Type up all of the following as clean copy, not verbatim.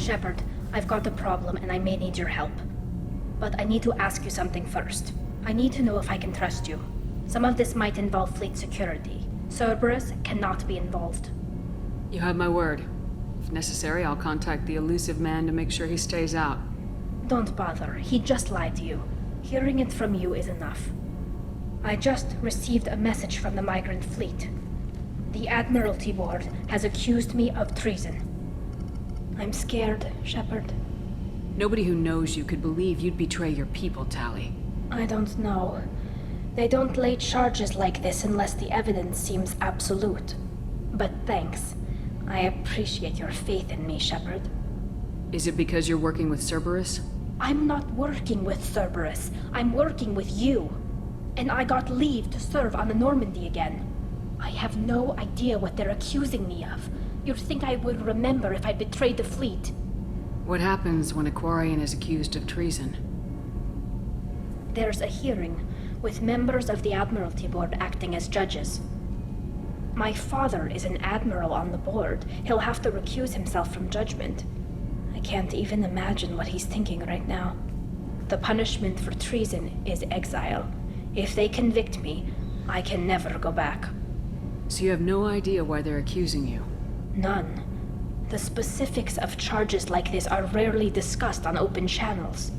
Shepard, I've got a problem and I may need your help. But I need to ask you something first. I need to know if I can trust you. Some of this might involve fleet security. Cerberus cannot be involved. You have my word. If necessary, I'll contact the elusive man to make sure he stays out. Don't bother. He just lied to you. Hearing it from you is enough. I just received a message from the Migrant fleet. The Admiralty Board has accused me of treason. I'm scared, Shepard. Nobody who knows you could believe you'd betray your people, Tali. I don't know. They don't lay charges like this unless the evidence seems absolute. But thanks. I appreciate your faith in me, Shepard. Is it because you're working with Cerberus? I'm not working with Cerberus. I'm working with you. And I got leave to serve on the Normandy again. I have no idea what they're accusing me of. You'd think I would remember if I betrayed the fleet. What happens when a Quarian is accused of treason? There's a hearing, with members of the Admiralty Board acting as judges. My father is an admiral on the board. He'll have to recuse himself from judgment. I can't even imagine what he's thinking right now. The punishment for treason is exile. If they convict me, I can never go back. So you have no idea why they're accusing you? None. The specifics of charges like this are rarely discussed on open channels.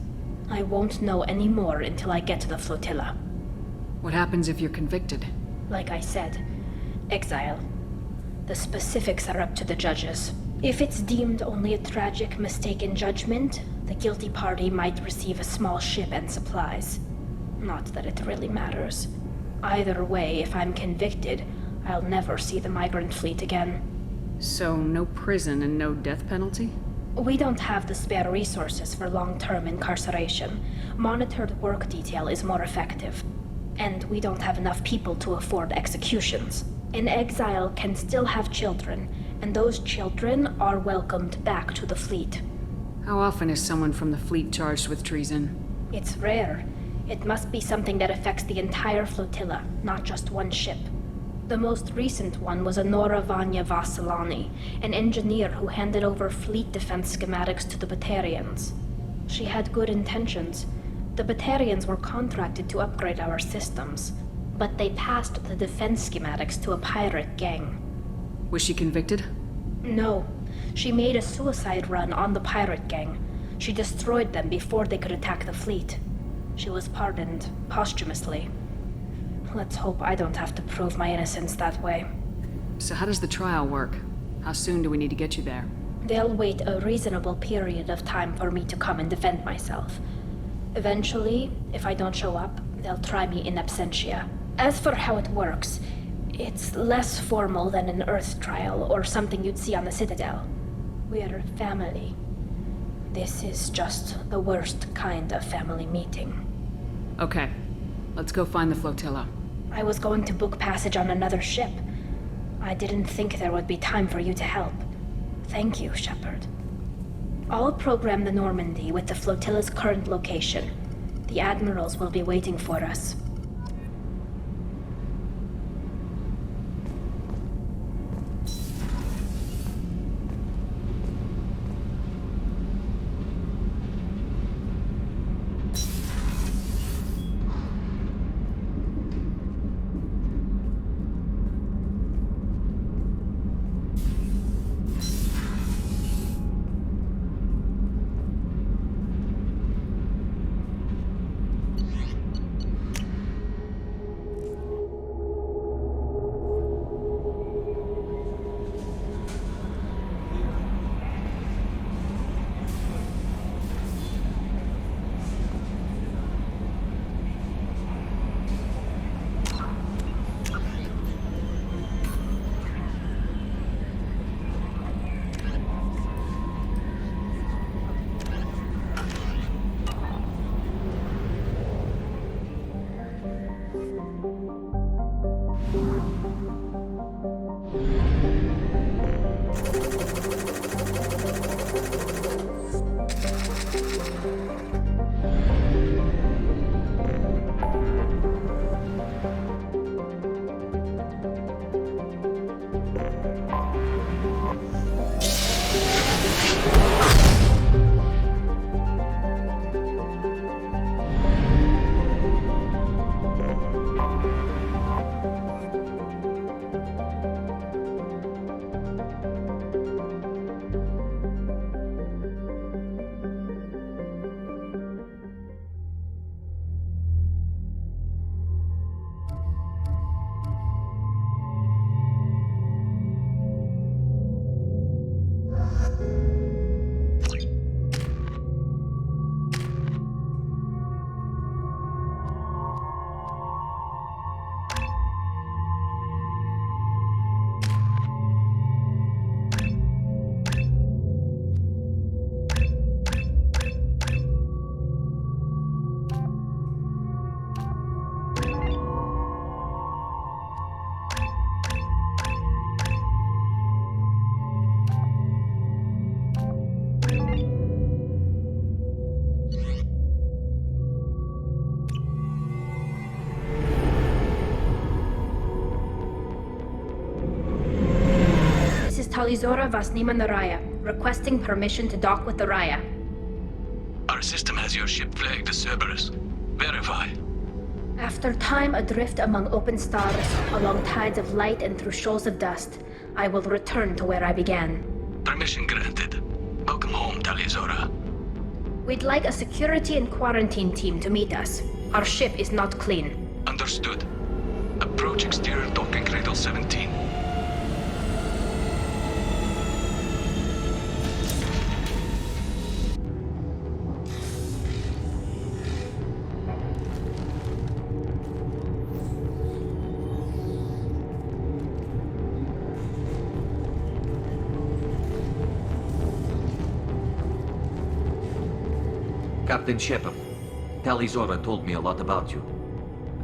I won't know any more until I get to the flotilla. What happens if you're convicted? Like I said, exile. The specifics are up to the judges. If it's deemed only a tragic mistake in judgment, the guilty party might receive a small ship and supplies. Not that it really matters. Either way, if I'm convicted, I'll never see the Migrant fleet again. So no prison and no death penalty? We don't have the spare resources for long-term incarceration. Monitored work detail is more effective. And we don't have enough people to afford executions. An exile can still have children, and those children are welcomed back to the fleet. How often is someone from the fleet charged with treason? It's rare. It must be something that affects the entire flotilla, not just one ship. The most recent one was Honora Vanya Vassilani, an engineer who handed over fleet defense schematics to the Batarians. She had good intentions. The Batarians were contracted to upgrade our systems, but they passed the defense schematics to a pirate gang. Was she convicted? No. She made a suicide run on the pirate gang. She destroyed them before they could attack the fleet. She was pardoned posthumously. Let's hope I don't have to prove my innocence that way. So how does the trial work? How soon do we need to get you there? They'll wait a reasonable period of time for me to come and defend myself. Eventually, if I don't show up, they'll try me in absentia. As for how it works, it's less formal than an Earth trial or something you'd see on the Citadel. We're family. This is just the worst kind of family meeting. Okay, let's go find the flotilla. I was going to book passage on another ship. I didn't think there would be time for you to help. Thank you, Shepard. I'll program the Normandy with the flotilla's current location. The admirals will be waiting for us. Talizora Vasnima Naraya, requesting permission to dock with the Raya. Our system has your ship flagged as Cerberus. Verify. After time adrift among open stars, along tides of light and through shoals of dust, I will return to where I began. Permission granted. Welcome home, Talizora. We'd like a security and quarantine team to meet us. Our ship is not clean. Understood. Approach exterior docking cradle 17. Captain Shepard, Talizora told me a lot about you.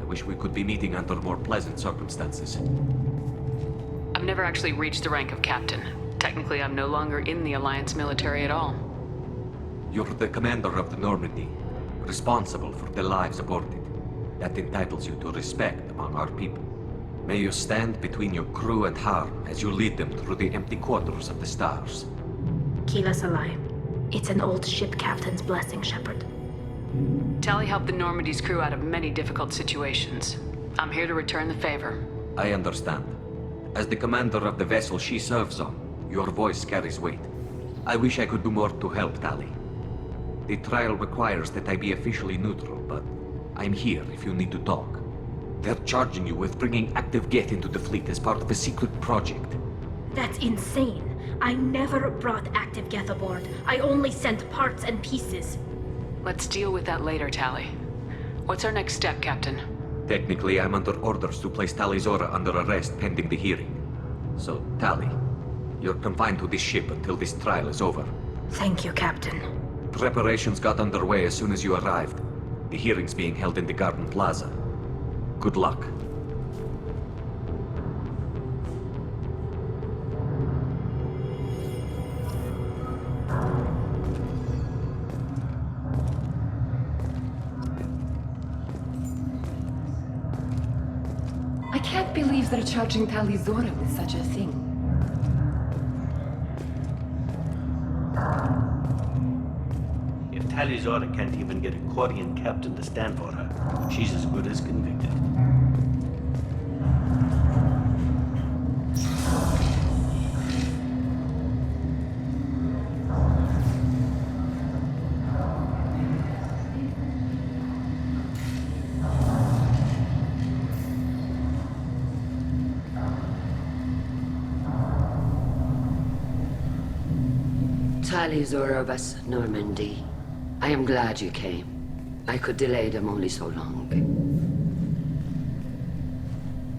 I wish we could be meeting under more pleasant circumstances. I've never actually reached the rank of captain. Technically, I'm no longer in the Alliance military at all. You're the commander of the Normandy, responsible for the lives aborted. That entitles you to respect among our people. May you stand between your crew and harm as you lead them through the empty quarters of the stars. Kila Salai. It's an old ship captain's blessing, Shepard. Tali helped the Normandy's crew out of many difficult situations. I'm here to return the favor. I understand. As the commander of the vessel she serves on, your voice carries weight. I wish I could do more to help Tali. The trial requires that I be officially neutral, but I'm here if you need to talk. They're charging you with bringing active Geth into the fleet as part of a secret project. That's insane. I never brought active Geth aboard. I only sent parts and pieces. Let's deal with that later, Tali. What's our next step, Captain? Technically, I'm under orders to place Talizora under arrest pending the hearing. So, Tali, you're confined to this ship until this trial is over. Thank you, Captain. Preparations got underway as soon as you arrived. The hearing's being held in the Garden Plaza. Good luck. I can't believe they're charging Talizora with such a thing. If Talizora can't even get a Quarian captain to stand for her, she's as good as convicted. Talizora vas Normandy. I am glad you came. I could delay them only so long.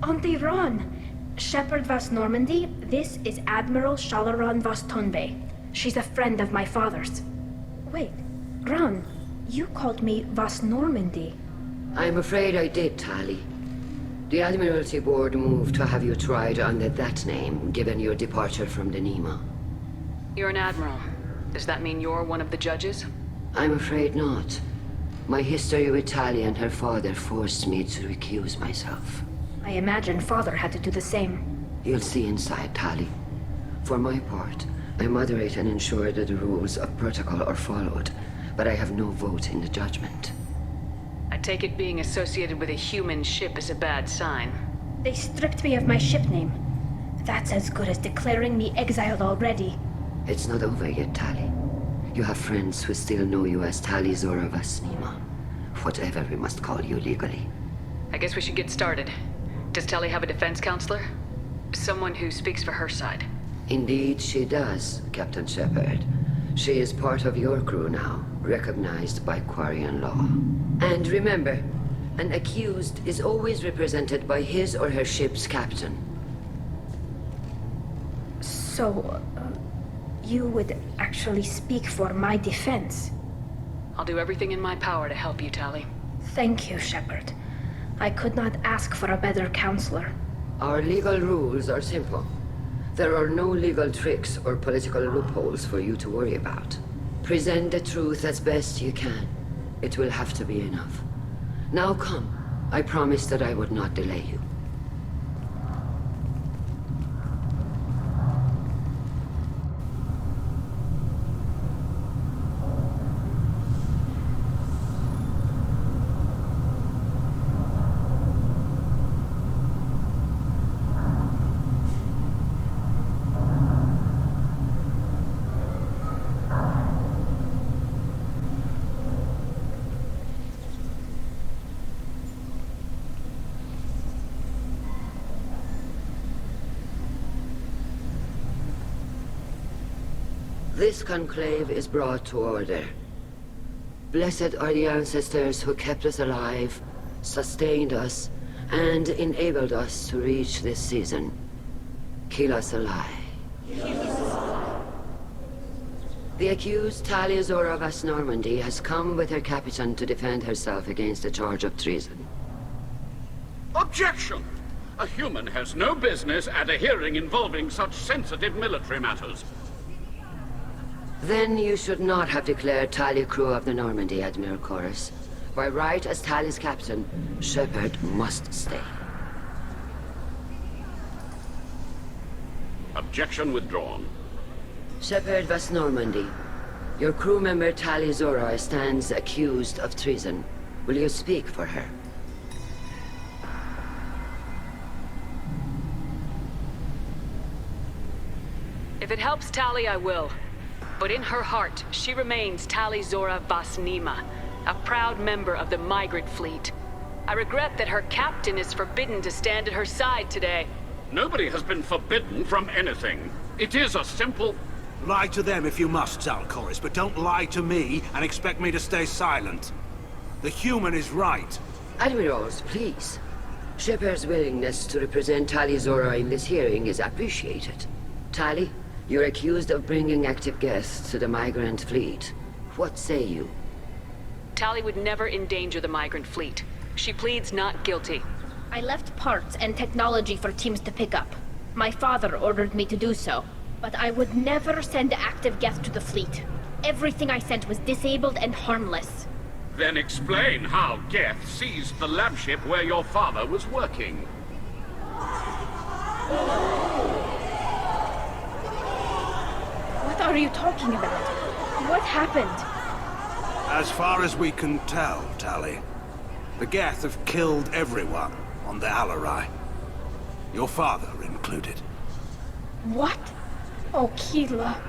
Auntie Ron! Shepard Vas Normandy, this is Admiral Shalaron Vas Tonbe. She's a friend of my father's. Wait, Ron, you called me Vas Normandy. I'm afraid I did, Tali. The Admiralty Board moved to have you tried under that name, given your departure from the Nima. You're an admiral. Does that mean you're one of the judges? I'm afraid not. My history with Tali and her father forced me to recuse myself. I imagine father had to do the same. You'll see inside, Tali. For my part, I moderate and ensure that the rules of protocol are followed, but I have no vote in the judgment. I take it being associated with a human ship is a bad sign. They stripped me of my ship name. That's as good as declaring me exiled already. It's not over yet, Tali. You have friends who still know you as Talizora Vasnima. Whatever we must call you legally. I guess we should get started. Does Tali have a defense counselor? Someone who speaks for her side. Indeed, she does, Captain Shepard. She is part of your crew now, recognized by Quarian law. And remember, an accused is always represented by his or her ship's captain. So, you would actually speak for my defense? I'll do everything in my power to help you, Tali. Thank you, Shepard. I could not ask for a better counselor. Our legal rules are simple. There are no legal tricks or political loopholes for you to worry about. Present the truth as best you can. It will have to be enough. Now come. I promised that I would not delay you. This conclave is brought to order. Blessed are the ancestors who kept us alive, sustained us, and enabled us to reach this season. Keep us alive. The accused Tali Zora Vas Normandy has come with her captain to defend herself against a charge of treason. Objection! A human has no business at a hearing involving such sensitive military matters. Then you should not have declared Tali crew of the Normandy, Admiral Chorus. By right as Tali's captain, Shepard must stay. Objection withdrawn. Shepard Vas Normandy, your crew member Tali Zora stands accused of treason. Will you speak for her? If it helps Tali, I will. But in her heart, she remains Tali Zora Vas Nima, a proud member of the Migrant fleet. I regret that her captain is forbidden to stand at her side today. Nobody has been forbidden from anything. It is a simple... Lie to them if you must, Zalcoris, but don't lie to me and expect me to stay silent. The human is right. Admirals, please. Shepard's willingness to represent Tali Zora in this hearing is appreciated. Tali, you're accused of bringing active guests to the Migrant fleet. What say you? Tali would never endanger the Migrant fleet. She pleads not guilty. I left parts and technology for teams to pick up. My father ordered me to do so, but I would never send active guests to the fleet. Everything I sent was disabled and harmless. Then explain how Geth seized the lab ship where your father was working. What are you talking about? What happened? As far as we can tell, Tali, the Geth have killed everyone on the Alarai. Your father included. What? Oh, Keela.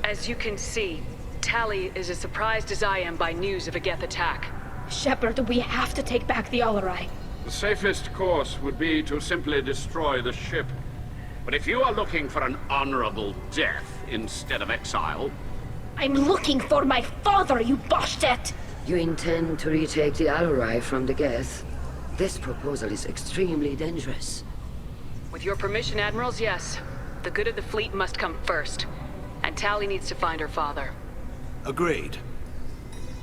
As you can see, Tali is as surprised as I am by news of a Geth attack. Shepard, we have to take back the Alarai. The safest course would be to simply destroy the ship. But if you are looking for an honorable death instead of exile... I'm looking for my father, you Boshtet! You intend to retake the Alarai from the Geth? This proposal is extremely dangerous. With your permission, Admirals, yes. The good of the fleet must come first. And Tali needs to find her father. Agreed.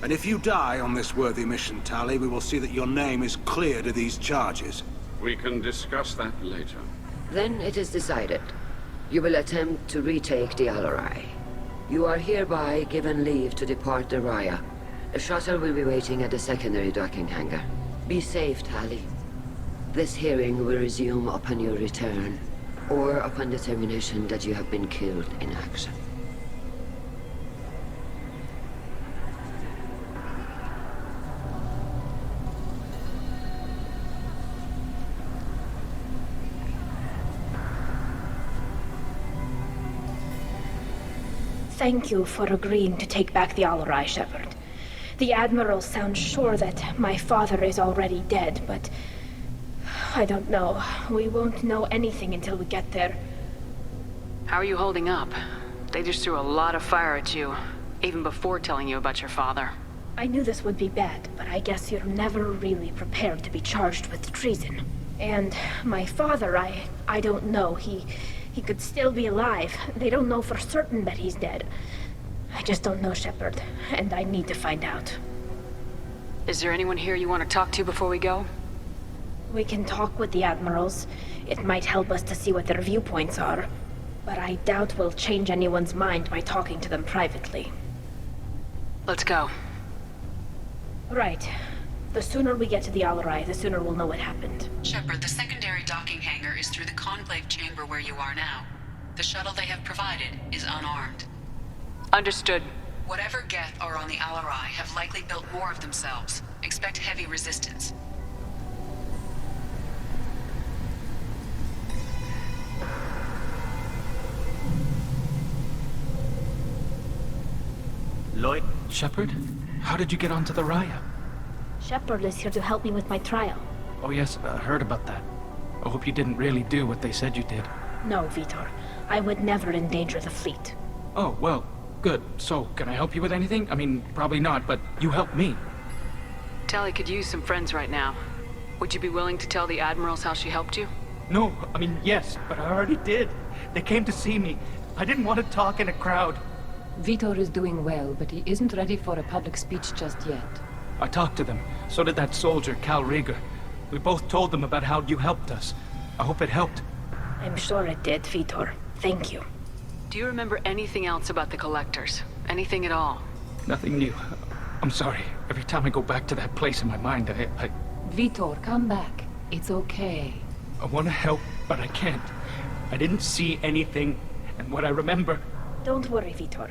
And if you die on this worthy mission, Tali, we will see that your name is cleared of these charges. We can discuss that later. Then it is decided. You will attempt to retake the Alarai. You are hereby given leave to depart the Raya. A shuttle will be waiting at the secondary docking hangar. Be safe, Tali. This hearing will resume upon your return, or upon determination that you have been killed in action. Thank you for agreeing to take back the Alarai, Shepard. The Admiral sounds sure that my father is already dead, but... I don't know. We won't know anything until we get there. How are you holding up? They just threw a lot of fire at you, even before telling you about your father. I knew this would be bad, but I guess you're never really prepared to be charged with treason. And my father, I don't know. He could still be alive. They don't know for certain that he's dead. I just don't know, Shepard, and I need to find out. Is there anyone here you want to talk to before we go? We can talk with the Admirals. It might help us to see what their viewpoints are. But I doubt we'll change anyone's mind by talking to them privately. Let's go. Right. The sooner we get to the Alarai, the sooner we'll know what happened. Shepard, the secondary docking hangar is through the conclave chamber where you are now. The shuttle they have provided is unarmed. Understood. Whatever Geth are on the Alarai have likely built more of themselves. Expect heavy resistance. Lloyd? Shepard? How did you get onto the Raya? Shepard is here to help me with my trial. Oh yes, I heard about that. I hope you didn't really do what they said you did. No, Vitor. I would never endanger the fleet. Oh, well, good. So, can I help you with anything? I mean, probably not, but you helped me. Tali could use some friends right now. Would you be willing to tell the admirals how she helped you? No, I mean, yes, but I already did. They came to see me. I didn't want to talk in a crowd. Vitor is doing well, but he isn't ready for a public speech just yet. I talked to them. So did that soldier, Cal Rieger. We both told them about how you helped us. I hope it helped. I'm sure it did, Vitor. Thank you. Do you remember anything else about the Collectors? Anything at all? Nothing new. I'm sorry. Every time I go back to that place in my mind, I Vitor, come back. It's okay. want to help, but I can't. I didn't see anything, and what I remember... Don't worry, Vitor.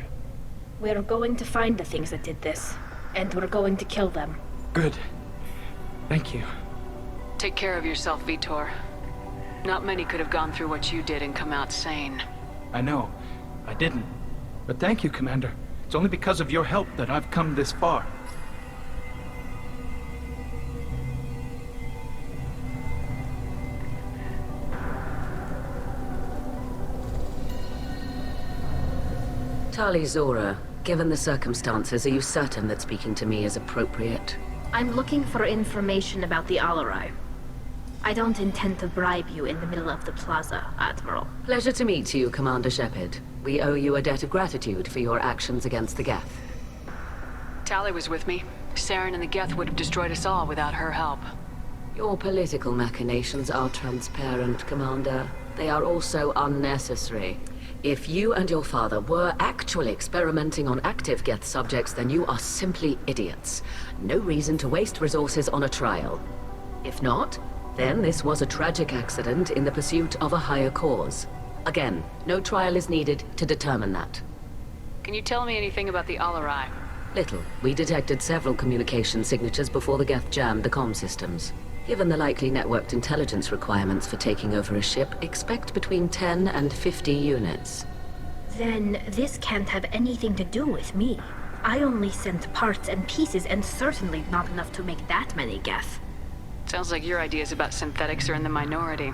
We're going to find the things that did this, and we're going to kill them. Good. Thank you. Take care of yourself, Vitor. Not many could have gone through what you did and come out sane. I know. I didn't. But thank you, Commander. It's only because of your help that I've come this far. Tali Zora, given the circumstances, are you certain that speaking to me is appropriate? I'm looking for information about the Alarai. I don't intend to bribe you in the middle of the plaza, Admiral. Pleasure to meet you, Commander Shepard. We owe you a debt of gratitude for your actions against the Geth. Tali was with me. Saren and the Geth would have destroyed us all without her help. Your political machinations are transparent, Commander. They are also unnecessary. If you and your father were actually experimenting on active Geth subjects, then you are simply idiots. No reason to waste resources on a trial. If not, then this was a tragic accident in the pursuit of a higher cause. Again, no trial is needed to determine that. Can you tell me anything about the Alarai? Little. We detected several communication signatures before the Geth jammed the comm systems. Given the likely networked intelligence requirements for taking over a ship, expect between 10 and 50 units. Then this can't have anything to do with me. I only sent parts and pieces, and certainly not enough to make that many Geth. Sounds like your ideas about synthetics are in the minority.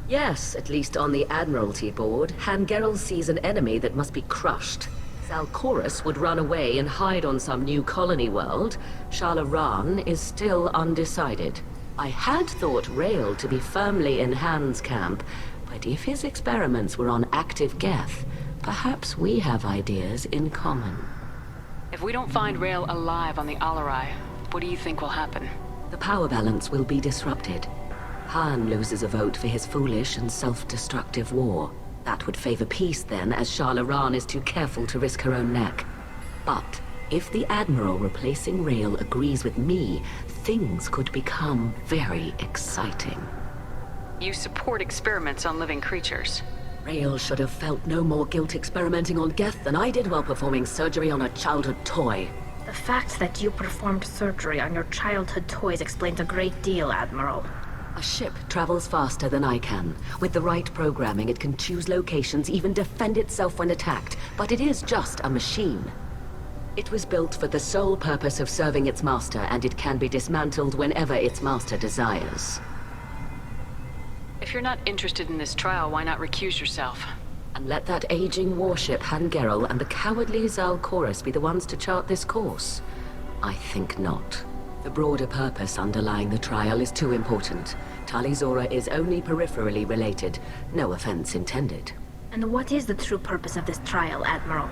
Yes, at least on the Admiralty board, Hangerel sees an enemy that must be crushed. Zalcorus would run away and hide on some new colony world. Shalaran is still undecided. I had thought Rael to be firmly in Han's camp, but if his experiments were on active Geth, perhaps we have ideas in common. If we don't find Rael alive on the Alarai, what do you think will happen? The power balance will be disrupted. Han loses a vote for his foolish and self-destructive war. That would favor peace then, as Shalaran is too careful to risk her own neck. But if the Admiral replacing Rael agrees with me, things could become very exciting. You support experiments on living creatures. Rael should have felt no more guilt experimenting on Geth than I did while performing surgery on a childhood toy. The fact that you performed surgery on your childhood toys explains a great deal, Admiral. A ship travels faster than I can. With the right programming, it can choose locations, even defend itself when attacked. But it is just a machine. It was built for the sole purpose of serving its master, and it can be dismantled whenever its master desires. If you're not interested in this trial, why not recuse yourself? And let that aging warship Hangerel and the cowardly Zalcorus be the ones to chart this course? I think not. The broader purpose underlying the trial is too important. Tali Zora is only peripherally related. No offense intended. And what is the true purpose of this trial, Admiral?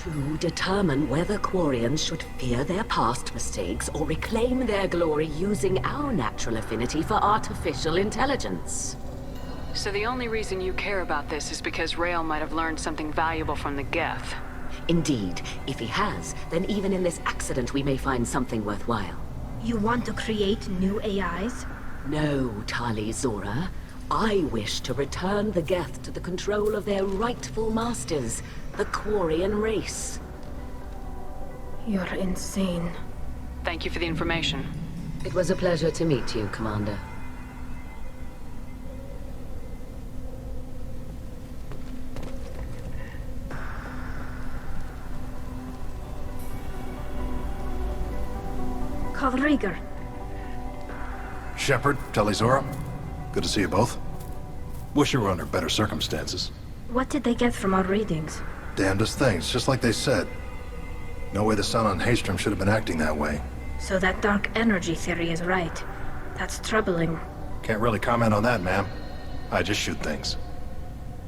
To determine whether Quarians should fear their past mistakes or reclaim their glory using our natural affinity for artificial intelligence. So the only reason you care about this is because Rael might have learned something valuable from the Geth. Indeed. If he has, then even in this accident we may find something worthwhile. You want to create new AIs? No, Tali Zora. I wish to return the Geth to the control of their rightful masters, the Quarian race. You're insane. Thank you for the information. It was a pleasure to meet you, Commander. Rieger. Shepard, Tali Zora. Good to see you both. Wish you were under better circumstances. What did they get from our readings? Damnedest things, just like they said. No way the sun on Haystrom should have been acting that way. So that dark energy theory is right. That's troubling. Can't really comment on that, ma'am. I just shoot things.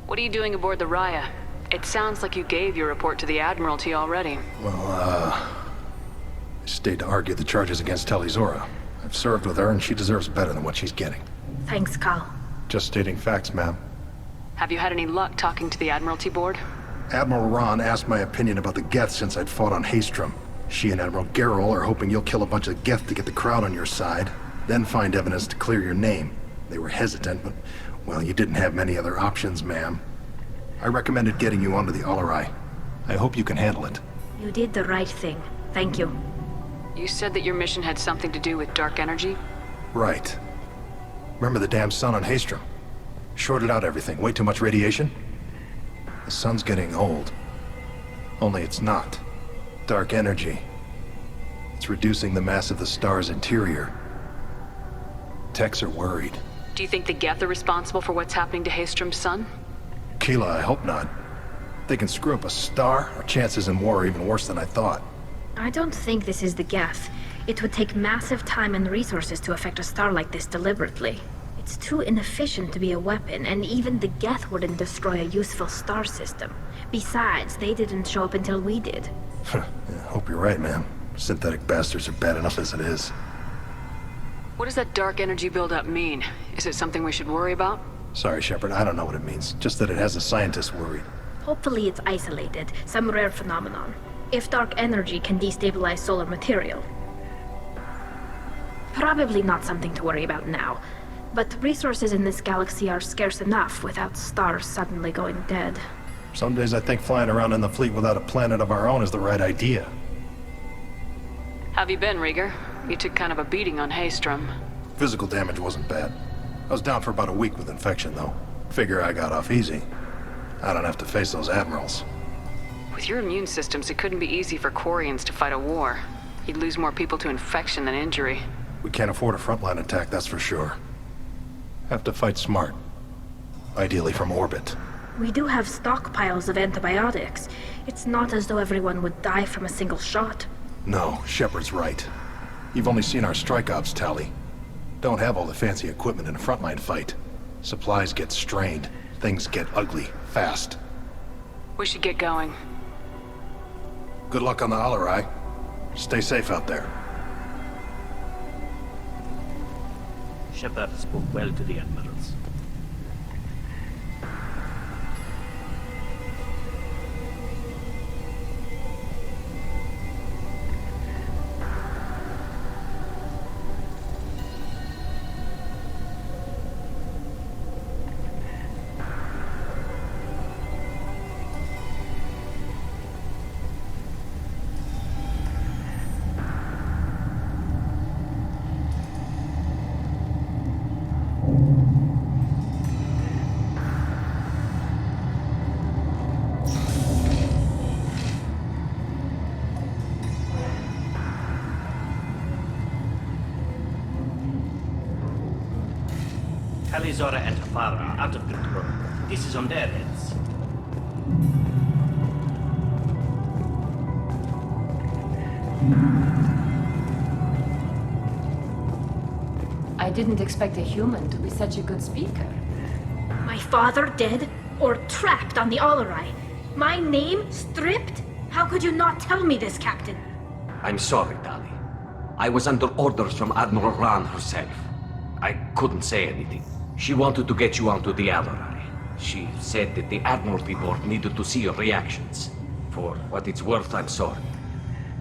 What are you doing aboard the Raya? It sounds like you gave your report to the Admiralty already. Well, I stayed to argue the charges against Tali Zora. I've served with her and she deserves better than what she's getting. Thanks, Cal. Just stating facts, ma'am. Have you had any luck talking to the Admiralty board? Admiral Ron asked my opinion about the Geth since I'd fought on Haystrom. She and Admiral Gerrel are hoping you'll kill a bunch of Geth to get the crowd on your side, then find evidence to clear your name. They were hesitant, but, well, you didn't have many other options, ma'am. I recommended getting you onto the Alarai. I hope you can handle it. You did the right thing. Thank you. You said that your mission had something to do with dark energy? Right. Remember the damn sun on Haystrom? Shorted out everything. Way too much radiation? The sun's getting old. Only it's not. Dark energy. It's reducing the mass of the star's interior. Techs are worried. Do you think the Geth are responsible for what's happening to Haystrom's sun? Keela, I hope not. If they can screw up a star, our chances in war are even worse than I thought. I don't think this is the Geth. It would take massive time and resources to affect a star like this deliberately. It's too inefficient to be a weapon, and even the Geth wouldn't destroy a useful star system. Besides, they didn't show up until we did. Yeah, hope you're right, ma'am. Synthetic bastards are bad enough as it is. What does that dark energy buildup mean? Is it something we should worry about? Sorry, Shepard, I don't know what it means. Just that it has the scientists worried. Hopefully it's isolated, some rare phenomenon. If dark energy can destabilize solar material. Probably not something to worry about now. But resources in this galaxy are scarce enough without stars suddenly going dead. Some days I think flying around in the fleet without a planet of our own is the right idea. Have you been, Rieger? You took kind of a beating on Haystrom. Physical damage wasn't bad. I was down for about a week with infection, though. Figure I got off easy. I don't have to face those admirals. With your immune systems, it couldn't be easy for Quarians to fight a war. You'd lose more people to infection than injury. We can't afford a frontline attack, that's for sure. Have to fight smart. Ideally from orbit. We do have stockpiles of antibiotics. It's not as though everyone would die from a single shot. No, Shepard's right. You've only seen our strike ops, Tali. Don't have all the fancy equipment in a frontline fight. Supplies get strained. Things get ugly, fast. We should get going. Good luck on the Alarai. Stay safe out there. Shepard spoke well to the admirals. Tali Zora and Tafara are out of control. This is on their heads. I didn't expect a human to be such a good speaker. My father dead? Or trapped on the Alarai? My name stripped? How could you not tell me this, Captain? I'm sorry, Tali. I was under orders from Admiral Ran herself. I couldn't say anything. She wanted to get you onto the Alarai. She said that the Admiralty Board needed to see your reactions. For what it's worth, I'm sorry.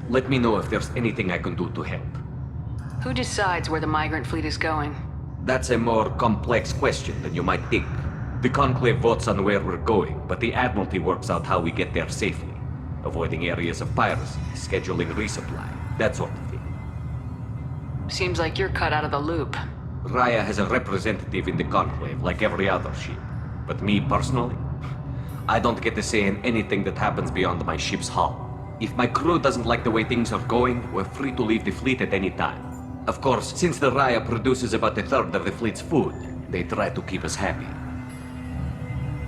Let me know if there's anything I can do to help. Who decides where the Migrant fleet is going? That's a more complex question than you might think. The Conclave votes on where we're going, but the Admiralty works out how we get there safely. Avoiding areas of piracy, scheduling resupply, that sort of thing. Seems like you're cut out of the loop. Raya has a representative in the Conclave, like every other ship. But me, personally, I don't get to say in anything that happens beyond my ship's hull. If my crew doesn't like the way things are going, we're free to leave the fleet at any time. Of course, since the Raya produces about a third of the fleet's food, they try to keep us happy.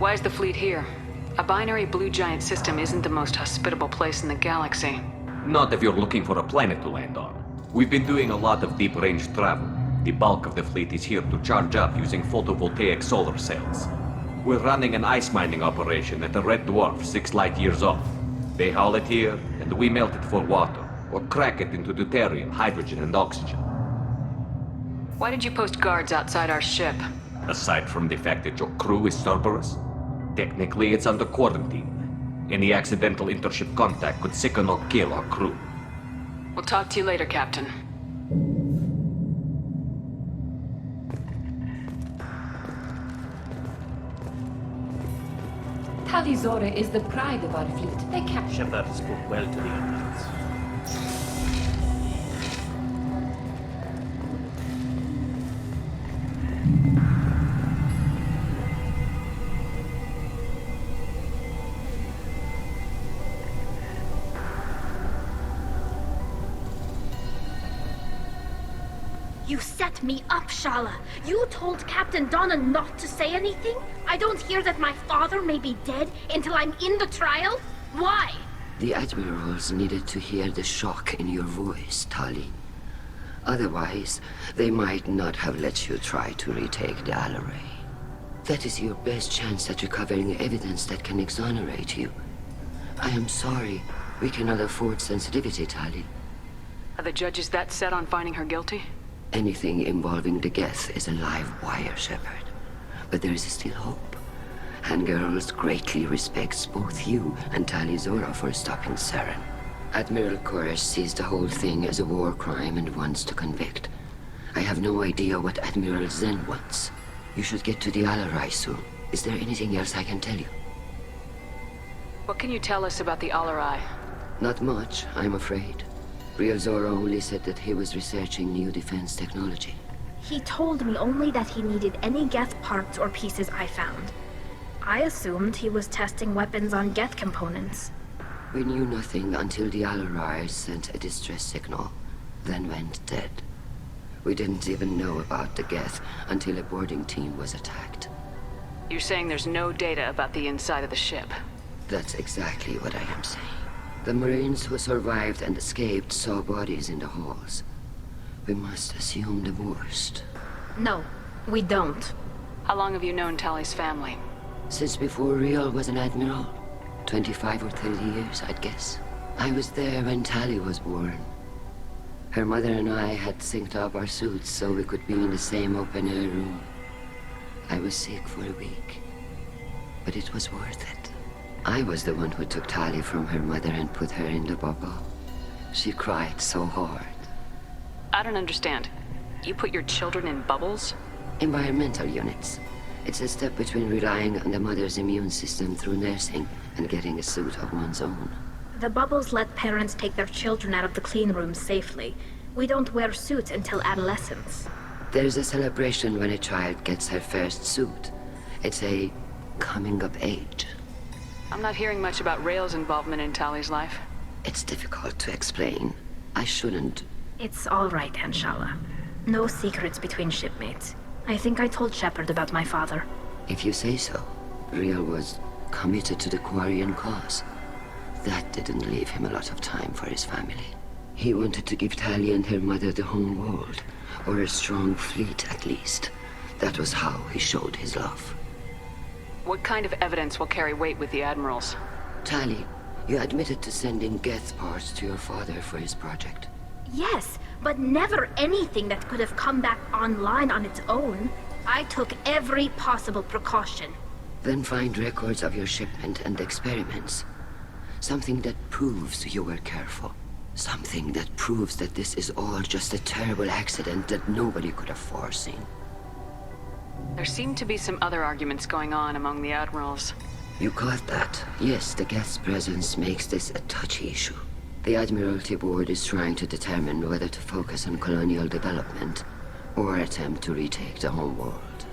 Why is the fleet here? A binary blue giant system isn't the most hospitable place in the galaxy. Not if you're looking for a planet to land on. We've been doing a lot of deep-range travel. The bulk of the fleet is here to charge up using photovoltaic solar cells. We're running an ice mining operation at the Red Dwarf 6 light years off. They haul it here, and we melt it for water, or crack it into deuterium, hydrogen, and oxygen. Why did you post guards outside our ship? Aside from the fact that your crew is Cerberus, technically it's under quarantine. Any accidental intership contact could sicken or kill our crew. We'll talk to you later, Captain. Tali Zora is the pride of our fleet. They captured. Shepard spoke well to the Admirals. You set me up, Shala. You told Captain Donna not to say anything? I don't hear that my father may be dead until I'm in the trial? Why? The Admirals needed to hear the shock in your voice, Tali. Otherwise, they might not have let you try to retake the Alaray. That is your best chance at recovering evidence that can exonerate you. I am sorry. We cannot afford sensitivity, Tali. Are the judges that set on finding her guilty? Anything involving the Geth is a live wire, Shepard. But there is still hope. And Girls greatly respects both you and Tali Zora for stopping Saren. Admiral Koresh sees the whole thing as a war crime and wants to convict. I have no idea what Admiral Zen wants. You should get to the Alarai soon. Is there anything else I can tell you? What can you tell us about the Alarai? Not much, I'm afraid. Real Zora only said that he was researching new defense technology. He told me only that he needed any Geth parts or pieces I found. I assumed he was testing weapons on Geth components. We knew nothing until the Alarai sent a distress signal, then went dead. We didn't even know about the Geth until a boarding team was attacked. You're saying there's no data about the inside of the ship? That's exactly what I am saying. The Marines who survived and escaped saw bodies in the halls. We must assume the worst. No, we don't. How long have you known Tali's family? Since before Real was an admiral. 25 or 30 years, I'd guess. I was there when Tali was born. Her mother and I had synced up our suits so we could be in the same open-air room. I was sick for a week, but it was worth it. I was the one who took Tali from her mother and put her in the bubble. She cried so hard. I don't understand. You put your children in bubbles? Environmental units. It's a step between relying on the mother's immune system through nursing and getting a suit of one's own. The bubbles let parents take their children out of the clean rooms safely. We don't wear suits until adolescence. There's a celebration when a child gets her first suit. It's a coming of age. I'm not hearing much about Rail's involvement in Tali's life. It's difficult to explain. I shouldn't. It's all right, Anshala. No secrets between shipmates. I think I told Shepard about my father. If you say so. Real was committed to the Quarian cause. That didn't leave him a lot of time for his family. He wanted to give Tali and her mother the home world, or a strong fleet at least. That was how he showed his love. What kind of evidence will carry weight with the Admirals? Tali, you admitted to sending Geth parts to your father for his project. Yes, but never anything that could have come back online on its own. I took every possible precaution. Then find records of your shipment and experiments. Something that proves you were careful. Something that proves that this is all just a terrible accident that nobody could have foreseen. There seem to be some other arguments going on among the Admirals. You caught that. Yes, the Geth's presence makes this a touchy issue. The Admiralty Board is trying to determine whether to focus on colonial development or attempt to retake the home world.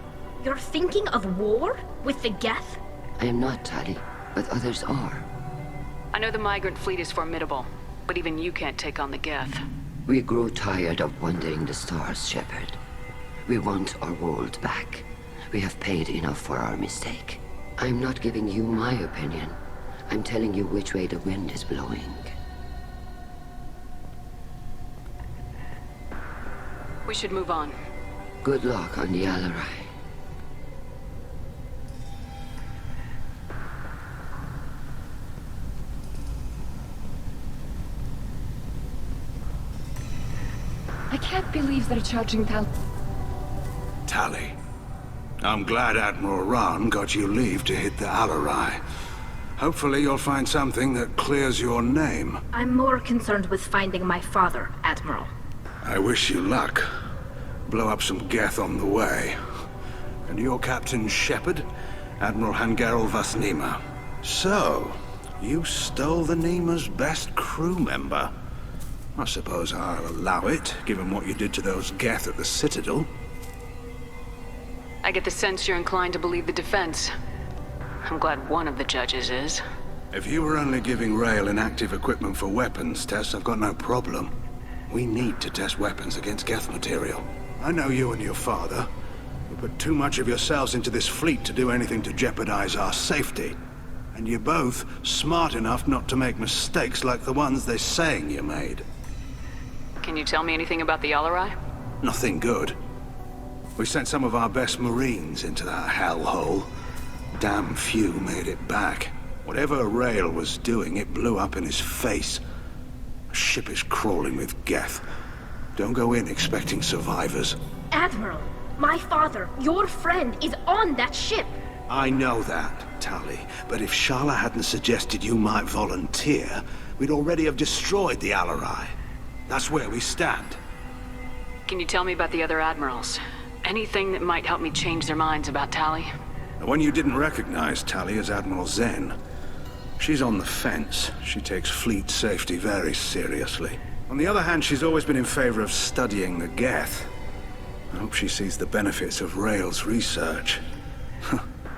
You're thinking of war? With the Geth? I am not, Tali, but others are. I know the Migrant fleet is formidable, but even you can't take on the Geth. We grow tired of wandering the stars, Shepard. We want our world back. We have paid enough for our mistake. I'm not giving you my opinion. I'm telling you which way the wind is blowing. We should move on. Good luck on the Alarai. I can't believe they're charging Tali. I'm glad Admiral Rahn got you leave to hit the Alarai. Hopefully you'll find something that clears your name. I'm more concerned with finding my father, Admiral. I wish you luck. Blow up some Geth on the way. And your Captain Shepard, Admiral Hangarel Vasnima. So, you stole the Nima's best crew member. I suppose I'll allow it, given what you did to those Geth at the Citadel. I get the sense you're inclined to believe the defense. I'm glad one of the judges is. If you were only giving Rail inactive equipment for weapons tests, I've got no problem. We need to test weapons against Geth material. I know you and your father. You put too much of yourselves into this fleet to do anything to jeopardize our safety. And you're both smart enough not to make mistakes like the ones they're saying you made. Can you tell me anything about the Alarai? Nothing good. We sent some of our best Marines into that hellhole. Damn few made it back. Whatever Rail was doing, it blew up in his face. A ship is crawling with Geth. Don't go in expecting survivors. Admiral, my father, your friend, is on that ship. I know that, Tali. But if Shala hadn't suggested you might volunteer, we'd already have destroyed the Alarai. That's where we stand. Can you tell me about the other admirals? Anything that might help me change their minds about Tali? The one you didn't recognize, Tali, is Admiral Zen. She's on the fence. She takes fleet safety very seriously. On the other hand, she's always been in favor of studying the Geth. I hope she sees the benefits of Rail's research.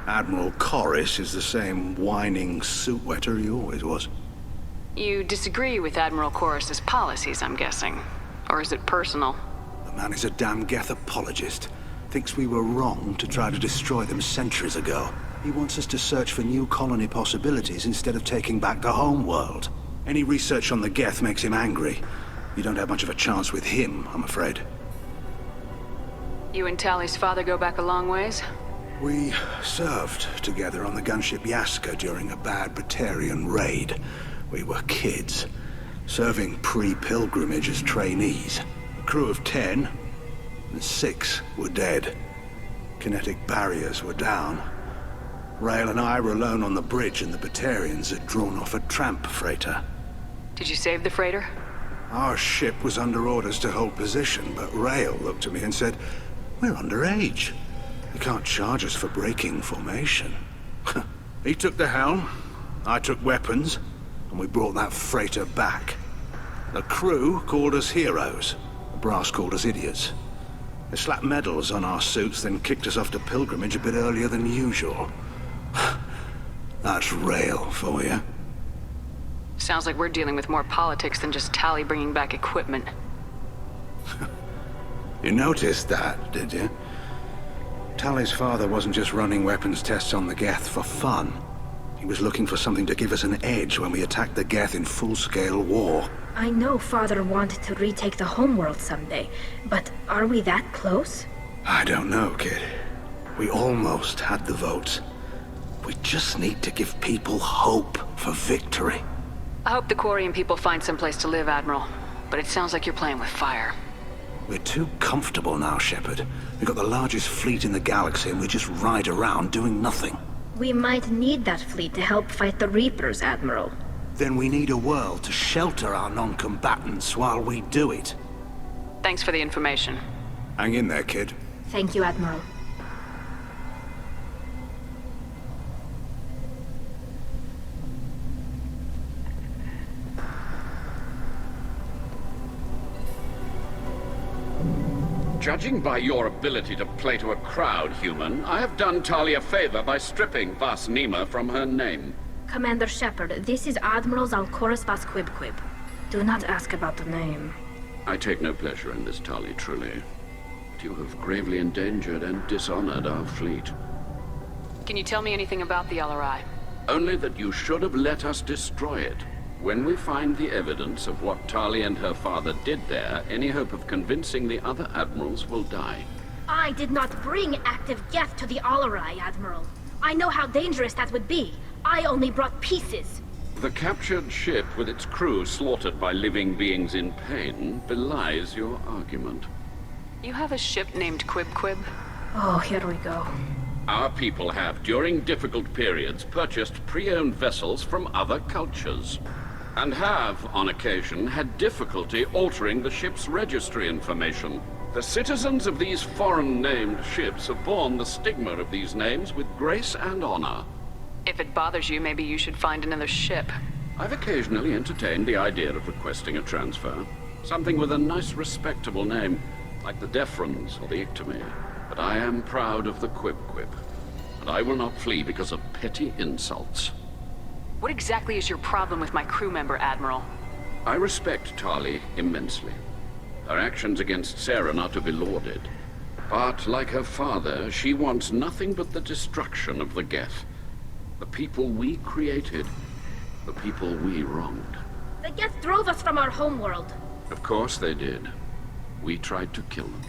Admiral Corris is the same whining suit wetter he always was. You disagree with Admiral Corris's policies, I'm guessing. Or is it personal? The man is a damn Geth apologist. Thinks we were wrong to try to destroy them centuries ago. He wants us to search for new colony possibilities instead of taking back the home world. Any research on the Geth makes him angry. You don't have much of a chance with him, I'm afraid. You and Tali's father go back a long ways? We served together on the gunship Yaska during a bad Batarian raid. We were kids, serving pre-pilgrimage as trainees. A crew of 10, and 6 were dead. Kinetic barriers were down. Rail and I were alone on the bridge, and the Batarians had drawn off a tramp freighter. Did you save the freighter? Our ship was under orders to hold position, but Rail looked at me and said, "We're underage. They can't charge us for breaking formation." He took the helm, I took weapons, and we brought that freighter back. The crew called us heroes. The brass called us idiots. They slapped medals on our suits, then kicked us off to pilgrimage a bit earlier than usual. That's Rail for you. Sounds like we're dealing with more politics than just Tali bringing back equipment. You noticed that, did you? Tali's father wasn't just running weapons tests on the Geth for fun. He was looking for something to give us an edge when we attacked the Geth in full-scale war. I know Father wanted to retake the homeworld someday, but are we that close? I don't know, kid. We almost had the votes. We just need to give people hope for victory. I hope the Quarian people find someplace to live, Admiral. But it sounds like you're playing with fire. We're too comfortable now, Shepard. We've got the largest fleet in the galaxy and we just ride around doing nothing. We might need that fleet to help fight the Reapers, Admiral. Then we need a world to shelter our non-combatants while we do it. Thanks for the information. Hang in there, kid. Thank you, Admiral. Judging by your ability to play to a crowd, human, I have done Tali a favor by stripping Vasnima from her name. Commander Shepard, this is Admiral Zalkoris Vasquibquib. Do not ask about the name. I take no pleasure in this, Tali, truly. But you have gravely endangered and dishonored our fleet. Can you tell me anything about the Alarai? Only that you should have let us destroy it. When we find the evidence of what Tali and her father did there, any hope of convincing the other admirals will die. I did not bring active Geth to the Alarai, Admiral. I know how dangerous that would be. I only brought pieces. The captured ship with its crew slaughtered by living beings in pain belies your argument. You have a ship named Quib? Oh, here we go. Our people have, during difficult periods, purchased pre-owned vessels from other cultures. And have, on occasion, had difficulty altering the ship's registry information. The citizens of these foreign-named ships have borne the stigma of these names with grace and honor. If it bothers you, maybe you should find another ship. I've occasionally entertained the idea of requesting a transfer. Something with a nice, respectable name, like the Defrons or the Ictomy. But I am proud of the Quib, and I will not flee because of petty insults. What exactly is your problem with my crew member, Admiral? I respect Tali immensely. Her actions against Sarah are to be lauded. But, like her father, she wants nothing but the destruction of the Geth. The people we created, the people we wronged. The Geth drove us from our homeworld. Of course they did. We tried to kill them.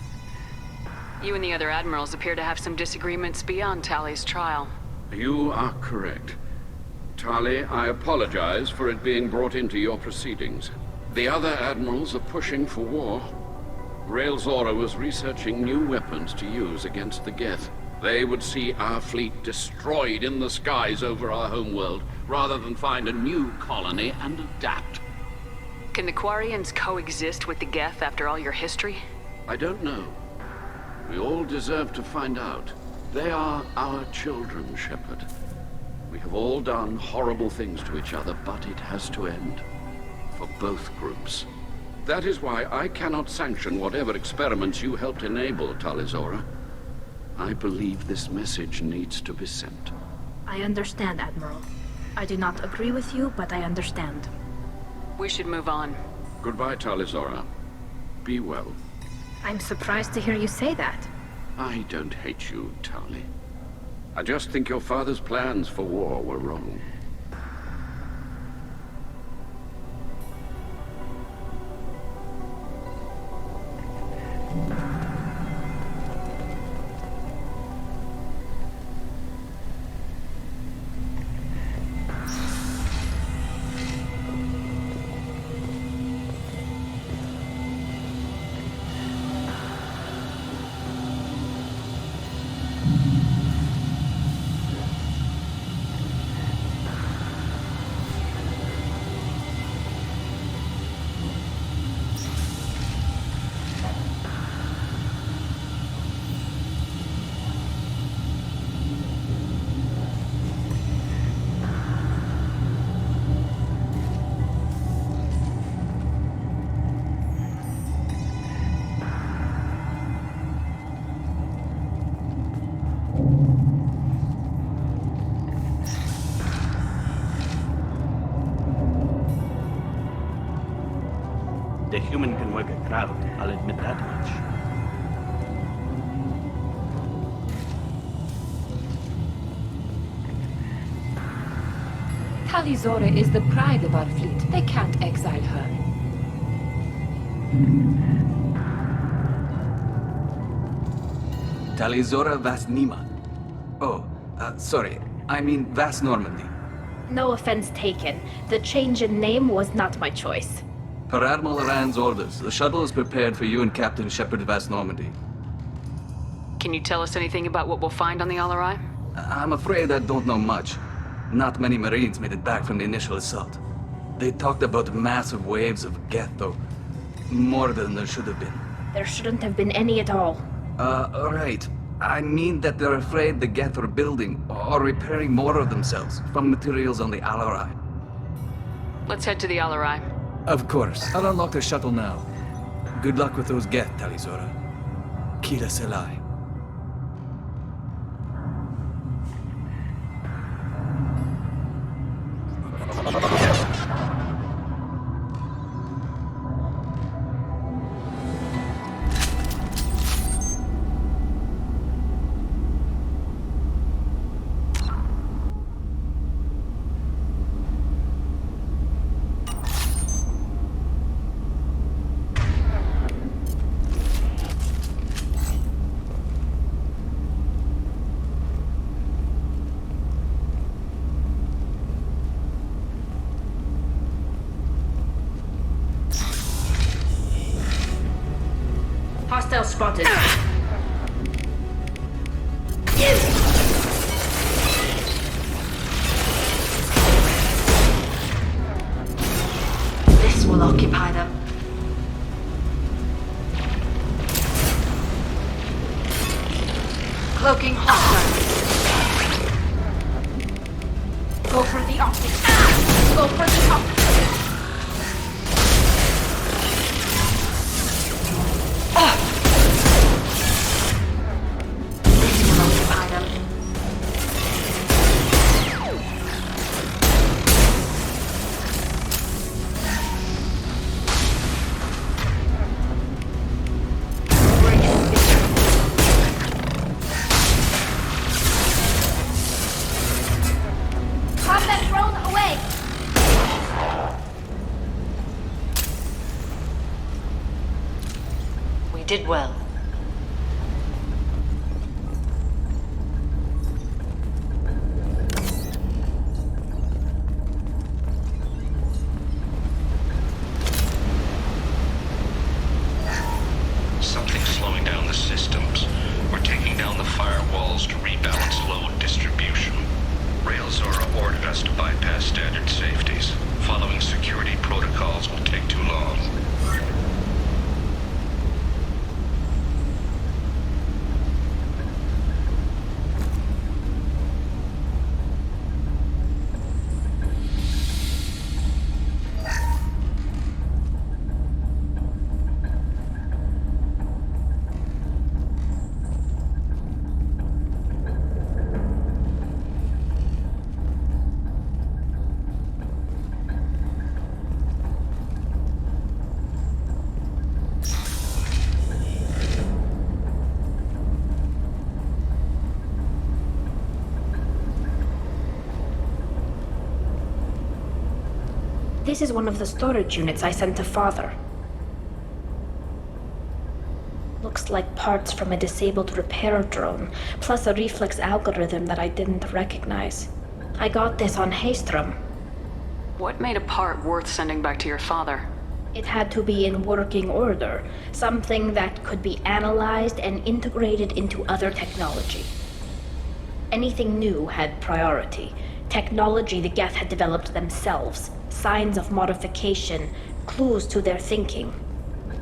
You and the other admirals appear to have some disagreements beyond Tali's trial. You are correct. Tali, I apologize for it being brought into your proceedings. The other admirals are pushing for war. Rael Zora was researching new weapons to use against the Geth. They would see our fleet destroyed in the skies over our homeworld, rather than find a new colony and adapt. Can the Quarians coexist with the Geth after all your history? I don't know. We all deserve to find out. They are our children, Shepard. We have all done horrible things to each other, but it has to end. For both groups. That is why I cannot sanction whatever experiments you helped enable, Tali Zora. I believe this message needs to be sent. I understand, Admiral. I do not agree with you, but I understand. We should move on. Goodbye, Tali Zora. Be well. I'm surprised to hear you say that. I don't hate you, Tali. I just think your father's plans for war were wrong. The human can work a crowd, I'll admit that much. Tali Zora is the pride of our fleet. They can't exile her. Tali Zora Vas Nima. Oh, sorry. I mean Vas Normandy. No offense taken. The change in name was not my choice. Per Admiral Rand's orders, the shuttle is prepared for you and Captain Shepard Vas Normandy. Can you tell us anything about what we'll find on the Alarai? I'm afraid I don't know much. Not many Marines made it back from the initial assault. They talked about massive waves of Geth, though. More than there should have been. There shouldn't have been any at all. Right. I mean that they're afraid the Geth are building or repairing more of themselves from materials on the Alarai. Let's head to the Alarai. Of course. I'll unlock the shuttle now. Good luck with those Geth, Tali Zora. Kila Selai. Hostile spotted. This will occupy them. Cloaking hostile. Go for the optics. Go for the optics. This will occupy them. Combat drone away! We did well. Something's slowing down the systems. We're taking down the firewalls to rebalance load distribution. Rail Zora ordered us to bypass standard safeties. Following security protocols will take too long. This is one of the storage units I sent to Father. Looks like parts from a disabled repair drone, plus a reflex algorithm that I didn't recognize. I got this on Haystrom. What made a part worth sending back to your father? It had to be in working order, something that could be analyzed and integrated into other technology. Anything new had priority. Technology the Geth had developed themselves, signs of modification, clues to their thinking.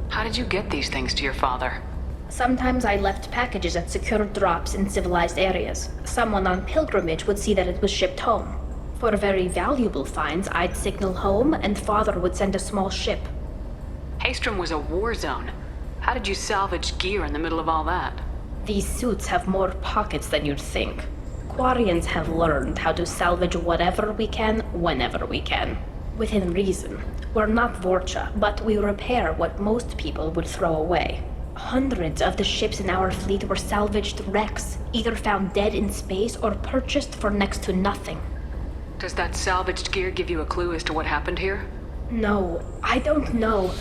How did you get these things to your father? Sometimes I left packages at secure drops in civilized areas. Someone on pilgrimage would see that it was shipped home. For very valuable finds, I'd signal home and Father would send a small ship. Haystrom was a war zone. How did you salvage gear in the middle of all that? These suits have more pockets than you'd think. Quarians have learned how to salvage whatever we can, whenever we can. Within reason. We're not Vorcha, but we repair what most people would throw away. Hundreds of the ships in our fleet were salvaged wrecks, either found dead in space or purchased for next to nothing. Does that salvaged gear give you a clue as to what happened here? No, I don't know.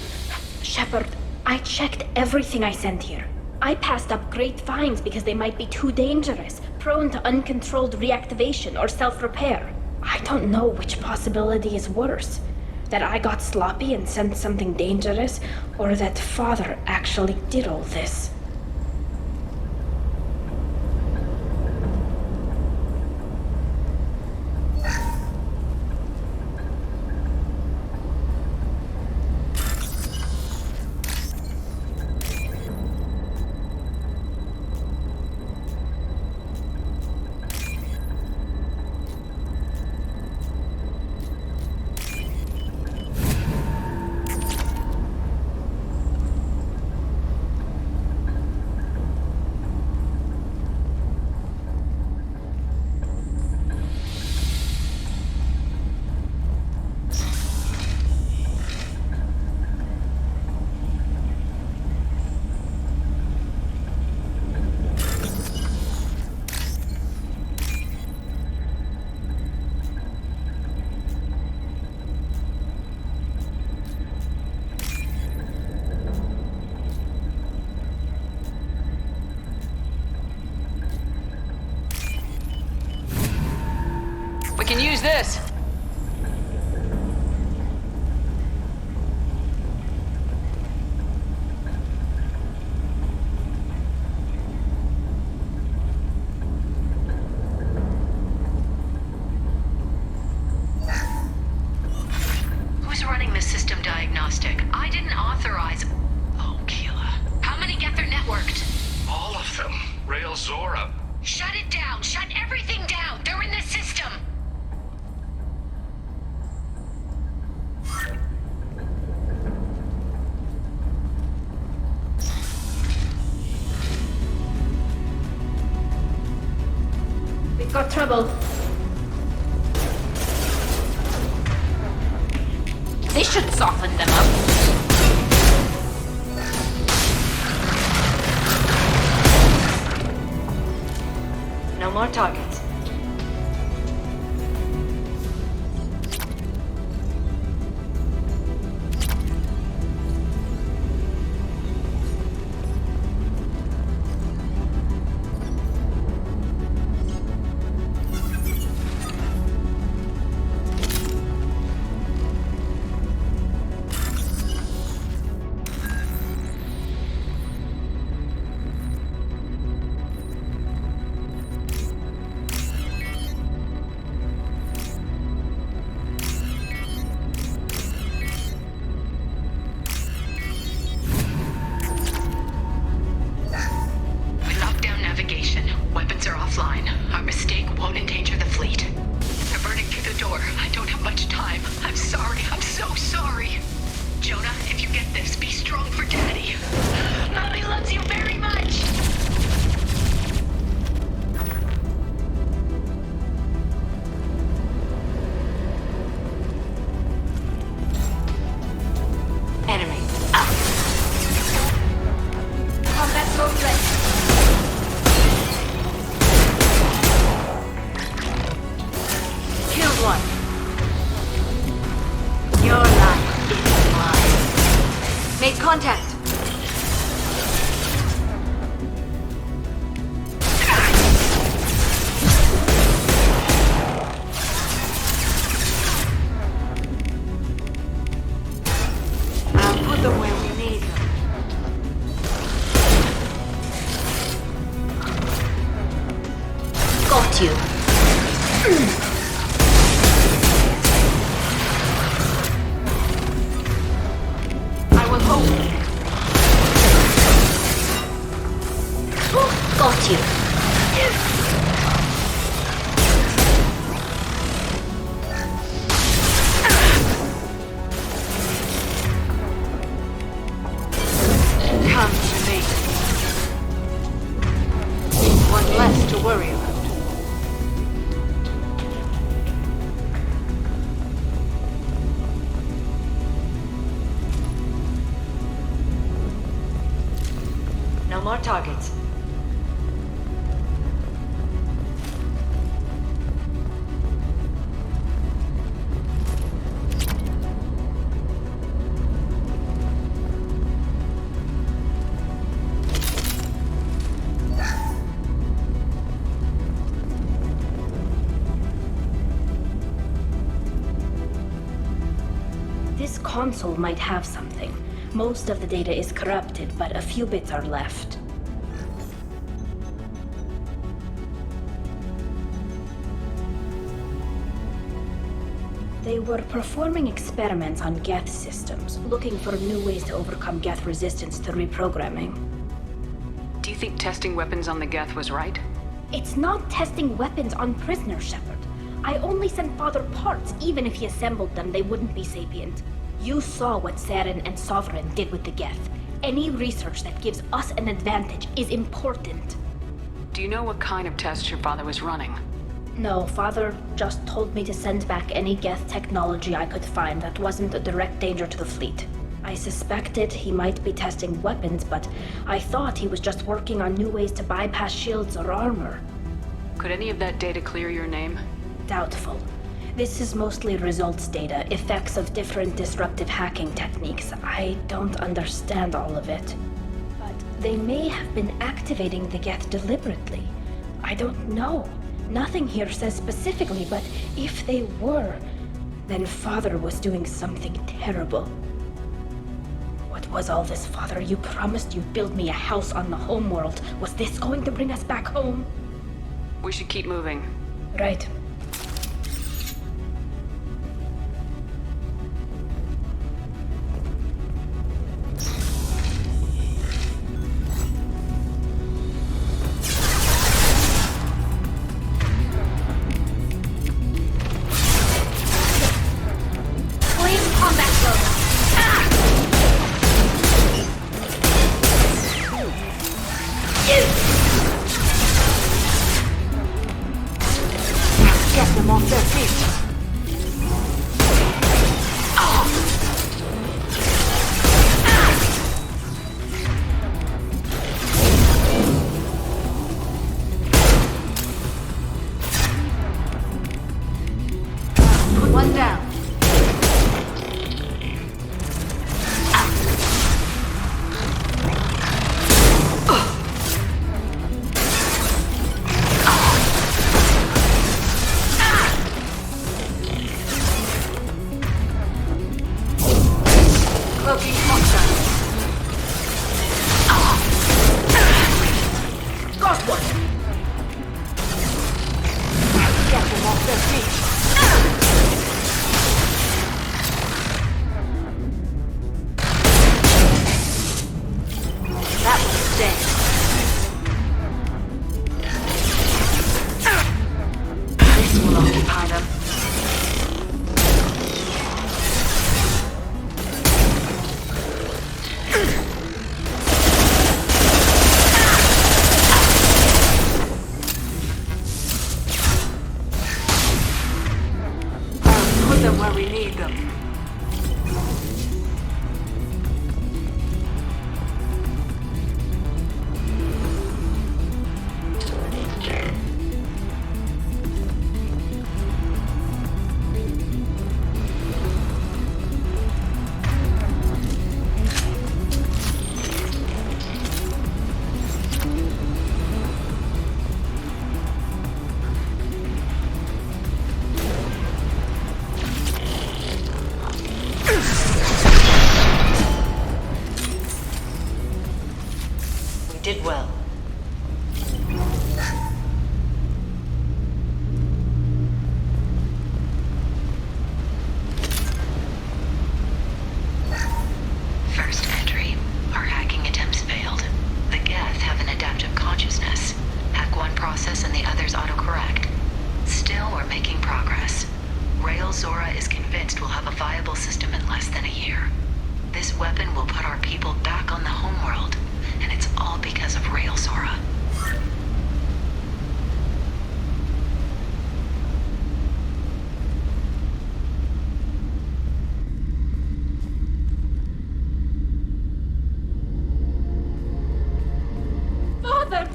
Shepard, I checked everything I sent here. I passed up great finds because they might be too dangerous, prone to uncontrolled reactivation or self-repair. I don't know which possibility is worse. That I got sloppy and sent something dangerous, or that Father actually did all this. Can use this. Zora. Shut it down! Shut everything down! They're in the system! We've got trouble. This should soften them up. No more targets. Contact! I'll put them where we need them. Got you. Got you. Come to me. One less to worry about. No more targets. This console might have something. Most of the data is corrupted, but a few bits are left. They were performing experiments on Geth systems, looking for new ways to overcome Geth resistance to reprogramming. Do you think testing weapons on the Geth was right? It's not testing weapons on prisoners, Shepard. I only sent Father parts. Even if he assembled them, they wouldn't be sapient. You saw what Saren and Sovereign did with the Geth. Any research that gives us an advantage is important. Do you know what kind of tests your father was running? No, Father just told me to send back any Geth technology I could find that wasn't a direct danger to the fleet. I suspected he might be testing weapons, but I thought he was just working on new ways to bypass shields or armor. Could any of that data clear your name? Doubtful. This is mostly results data, effects of different disruptive hacking techniques. I don't understand all of it. But they may have been activating the Geth deliberately. I don't know. Nothing here says specifically, but if they were, then Father was doing something terrible. What was all this, Father? You promised you'd build me a house on the homeworld. Was this going to bring us back home? We should keep moving. Right. stay. This will occupy them. Put them where we need them. Did well. First entry. Our hacking attempts failed. The Geth have an adaptive consciousness. Hack one process and the others autocorrect. Still, we're making progress. Rael Zora is convinced we'll have a viable system in less than a year. This weapon will put our people back on the homeworld. And it's all because of Rael Zora. Father!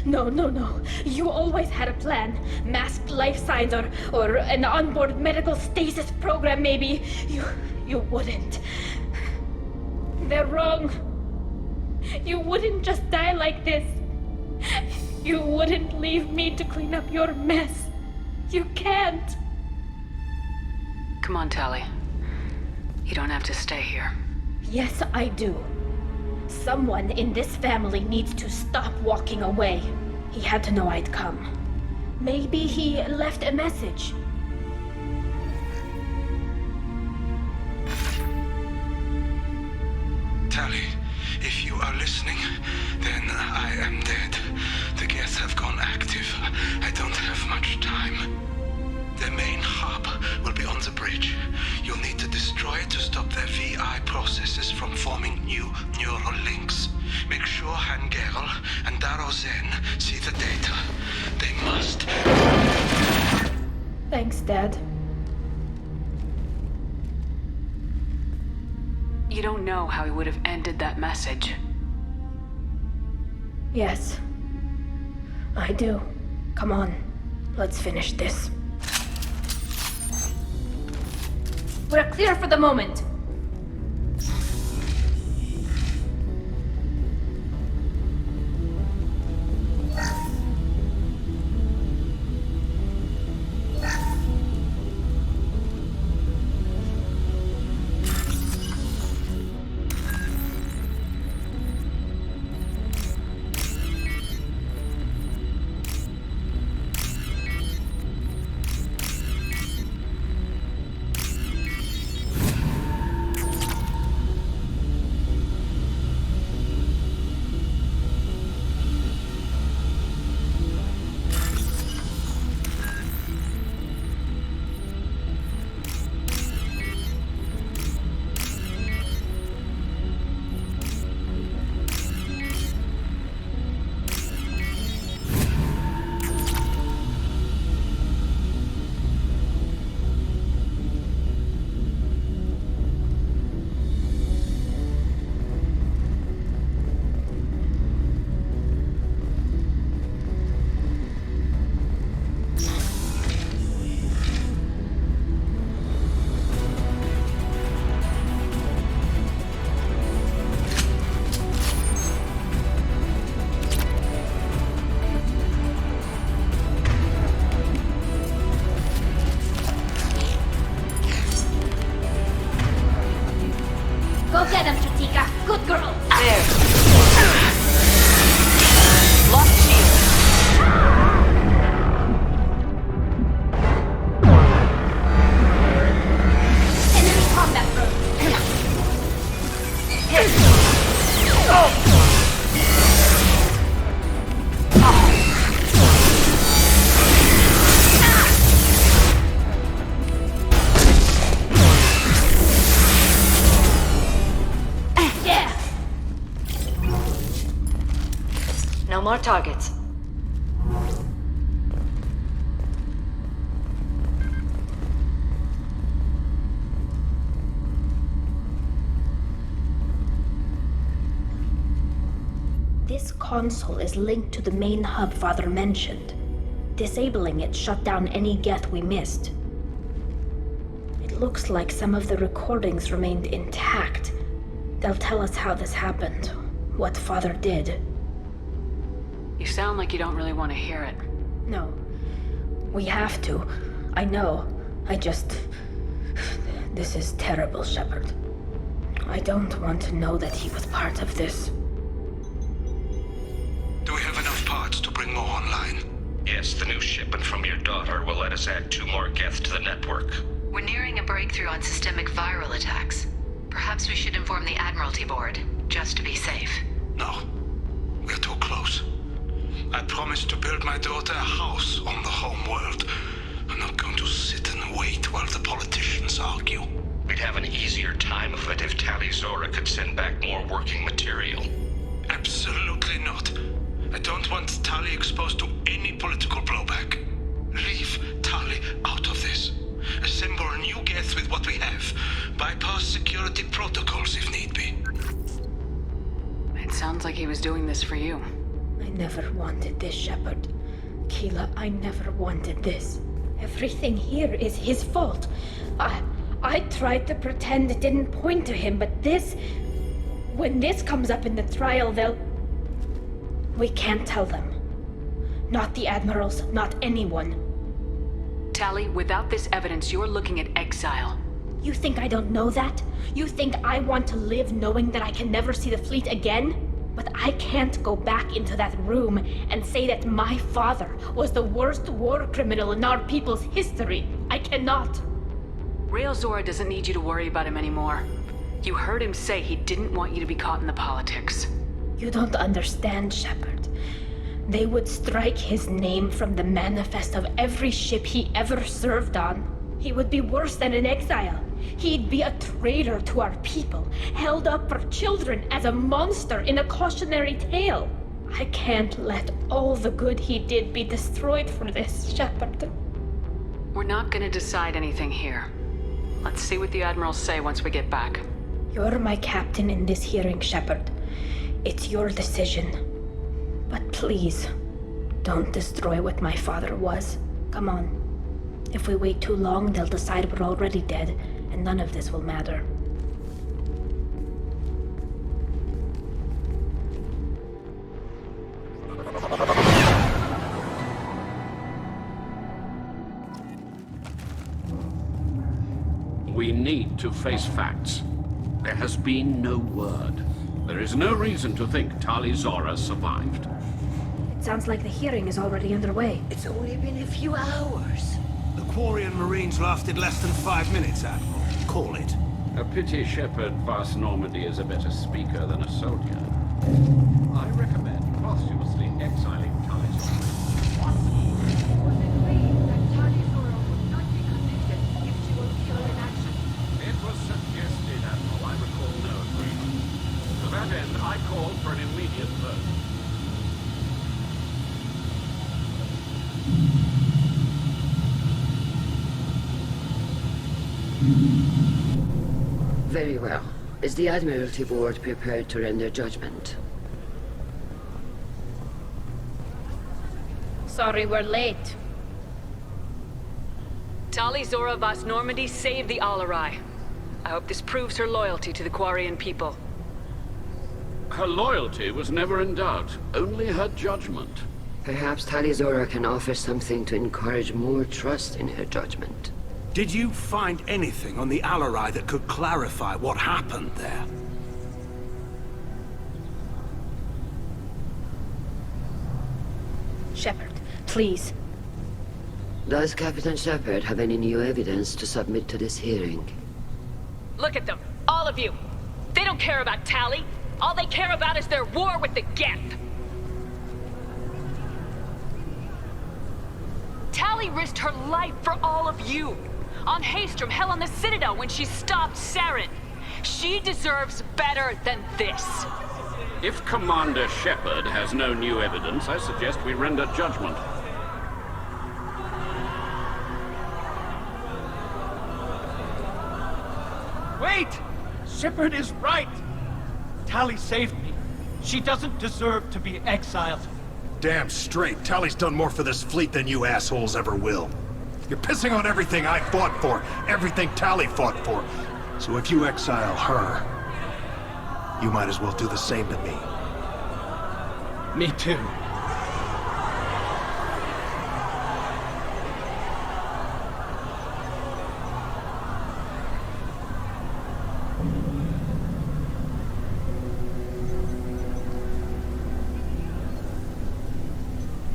No. You always had a plan. Masked life signs or an onboard medical stasis program, maybe. You wouldn't. They're wrong. You wouldn't just die like this. You wouldn't leave me to clean up your mess. You can't. Come on, Tali. You don't have to stay here. Yes, I do. Someone in this family needs to stop walking away. He had to know I'd come. Maybe he left a message. Tali, if you are listening, then I am dead. The Geth have gone active. I don't have much time. Their main hub will be on the bridge. You'll need to destroy it to stop their VI processes from forming new neural links. Make sure Hangerl and Daro Zen see the data. They must. Thanks, Dad. You don't know how he would have ended that message. Yes. I do. Come on. Let's finish this. We're clear for the moment. Go get him, Chatika. Good girl. There. Lost shield. Enemy combat drone. more targets. This console is linked to the main hub Father mentioned. Disabling it shut down any Geth we missed. It looks like some of the recordings remained intact. They'll tell us how this happened, what Father did. You sound like you don't really want to hear it. No. We have to. I know. This is terrible, Shepard. I don't want to know that he was part of this. Do we have enough parts to bring more online? Yes, the new shipment from your daughter will let us add 2 more Geth to the network. We're nearing a breakthrough on systemic viral attacks. Perhaps we should inform the Admiralty Board, just to be safe. No. We're too close. I promised to build my daughter a house on the home world. I'm not going to sit and wait while the politicians argue. We'd have an easier time of it if Tali Zora could send back more working material. Absolutely not. I don't want Tali exposed to any political blowback. Leave Tali out of this. Assemble a new Geth with what we have. Bypass security protocols if need be. It sounds like he was doing this for you. I never wanted this, Shepard. Keela, I never wanted this. Everything here is his fault. I tried to pretend it didn't point to him, but this... When this comes up in the trial, they'll... We can't tell them. Not the admirals, not anyone. Tali, without this evidence, you're looking at exile. You think I don't know that? You think I want to live knowing that I can never see the fleet again? But I can't go back into that room and say that my father was the worst war criminal in our people's history. I cannot. Rael Zora doesn't need you to worry about him anymore. You heard him say he didn't want you to be caught in the politics. You don't understand, Shepard. They would strike his name from the manifest of every ship he ever served on. He would be worse than an exile. He'd be a traitor to our people, held up for children as a monster in a cautionary tale. I can't let all the good he did be destroyed for this, Shepard. We're not gonna decide anything here. Let's see what the admirals say once we get back. You're my captain in this hearing, Shepard. It's your decision. But please, don't destroy what my father was. Come on. If we wait too long, they'll decide we're already dead, and none of this will matter. We need to face facts. There has been no word. There is no reason to think Tali Zora survived. It sounds like the hearing is already underway. It's only been a few hours. The Quarian Marines lasted less than 5 minutes, Admiral. Call it. A pity Shepard Vast Normandy is a better speaker than a soldier. I recommend posthumously exiling Tali Zora. It was suggested, Admiral. I recall no agreement. To that end, I call for an immediate vote. Very well. Is the Admiralty Board prepared to render judgment? Sorry we're late. Tali Zora Vast Normandy saved the Alarai. I hope this proves her loyalty to the Quarian people. Her loyalty was never in doubt, only her judgment. Perhaps Tali Zora can offer something to encourage more trust in her judgment. Did you find anything on the Alarai that could clarify what happened there? Shepard, please. Does Captain Shepard have any new evidence to submit to this hearing? Look at them, all of you. They don't care about Tali. All they care about is their war with the Geth. Tali risked her life for all of you. On Haestrom, hell, on the Citadel when she stopped Saren. She deserves better than this. If Commander Shepard has no new evidence, I suggest we render judgment. Wait! Shepard is right! Tali saved me. She doesn't deserve to be exiled. Damn straight. Tali's done more for this fleet than you assholes ever will. You're pissing on everything I fought for, everything Tali fought for. So if you exile her, you might as well do the same to me. Me too.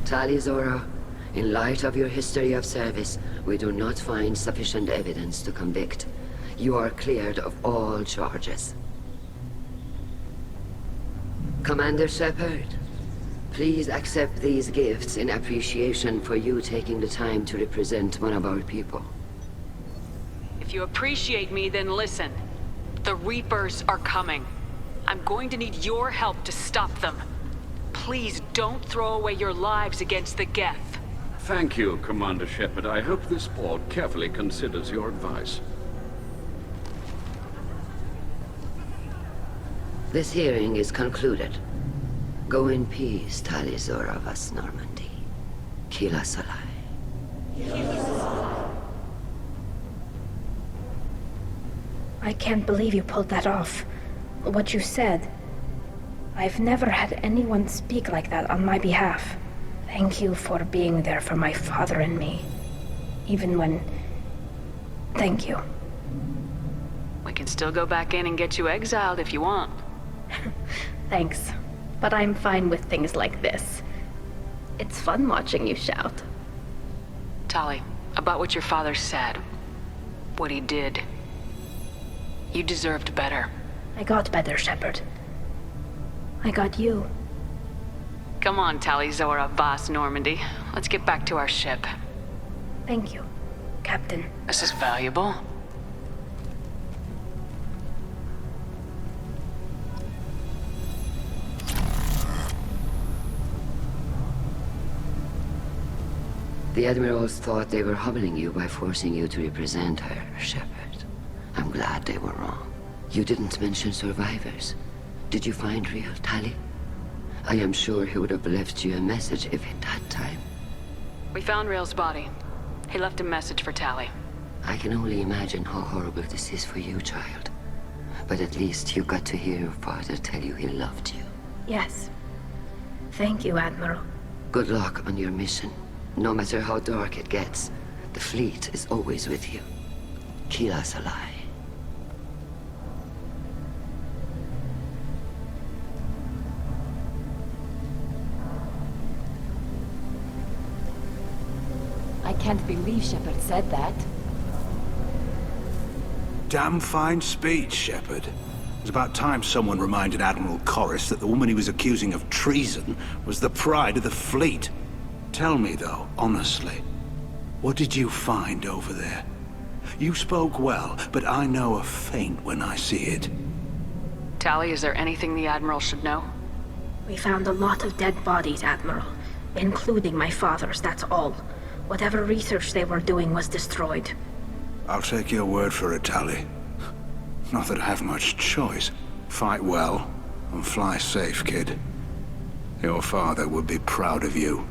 Tali Zora, in light of your history of service, we do not find sufficient evidence to convict. You are cleared of all charges. Commander Shepard, please accept these gifts in appreciation for you taking the time to represent one of our people. If you appreciate me, then listen. The Reapers are coming. I'm going to need your help to stop them. Please don't throw away your lives against the Geth. Thank you, Commander Shepard. I hope this board carefully considers your advice. This hearing is concluded. Go in peace, Tali Zora Vas Normandy. Kila Salai. I can't believe you pulled that off. What you said. I've never had anyone speak like that on my behalf. Thank you for being there for my father and me. Even when... Thank you. We can still go back in and get you exiled if you want. Thanks. But I'm fine with things like this. It's fun watching you shout. Tali, about what your father said. What he did. You deserved better. I got better, Shepard. I got you. Come on, Tali Zora Vas Normandy. Let's get back to our ship. Thank you, Captain. This is valuable. The Admirals thought they were humbling you by forcing you to represent her, Shepard. I'm glad they were wrong. You didn't mention survivors. Did you find real Tali? I am sure he would have left you a message if he'd had time. We found Rail's body. He left a message for Tali. I can only imagine how horrible this is for you, child. But at least you got to hear your father tell you he loved you. Yes. Thank you, Admiral. Good luck on your mission. No matter how dark it gets, the fleet is always with you. Kila Salai. I can't believe Shepard said that. Damn fine speech, Shepard. It was about time someone reminded Admiral Corris that the woman he was accusing of treason was the pride of the fleet. Tell me, though, honestly, what did you find over there? You spoke well, but I know a feint when I see it. Tali, is there anything the Admiral should know? We found a lot of dead bodies, Admiral. Including my father's, that's all. Whatever research they were doing was destroyed. I'll take your word for it, Tali. Not that I have much choice. Fight well, and fly safe, kid. Your father would be proud of you.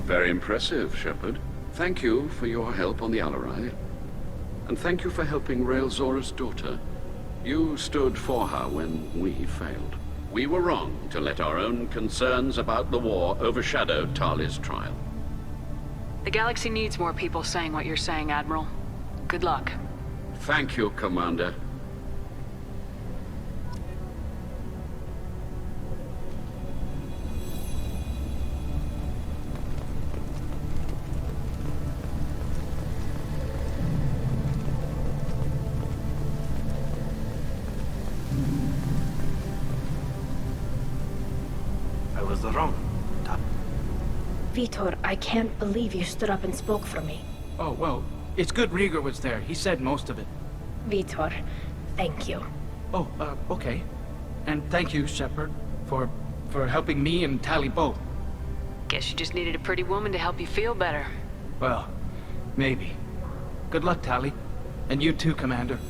Very impressive, Shepard. Thank you for your help on the Alarai. And thank you for helping Rail Zora's daughter. You stood for her when we failed. We were wrong to let our own concerns about the war overshadow Tali's trial. The galaxy needs more people saying what you're saying, Admiral. Good luck. Thank you, Commander. I was wrong. Vitor, I can't believe you stood up and spoke for me. Oh, well, it's good Rieger was there. He said most of it. Vitor, thank you. Oh, okay. And thank you, Shepard, for helping me and Tali both. Guess you just needed a pretty woman to help you feel better. Well, maybe. Good luck, Tali. And you too, Commander.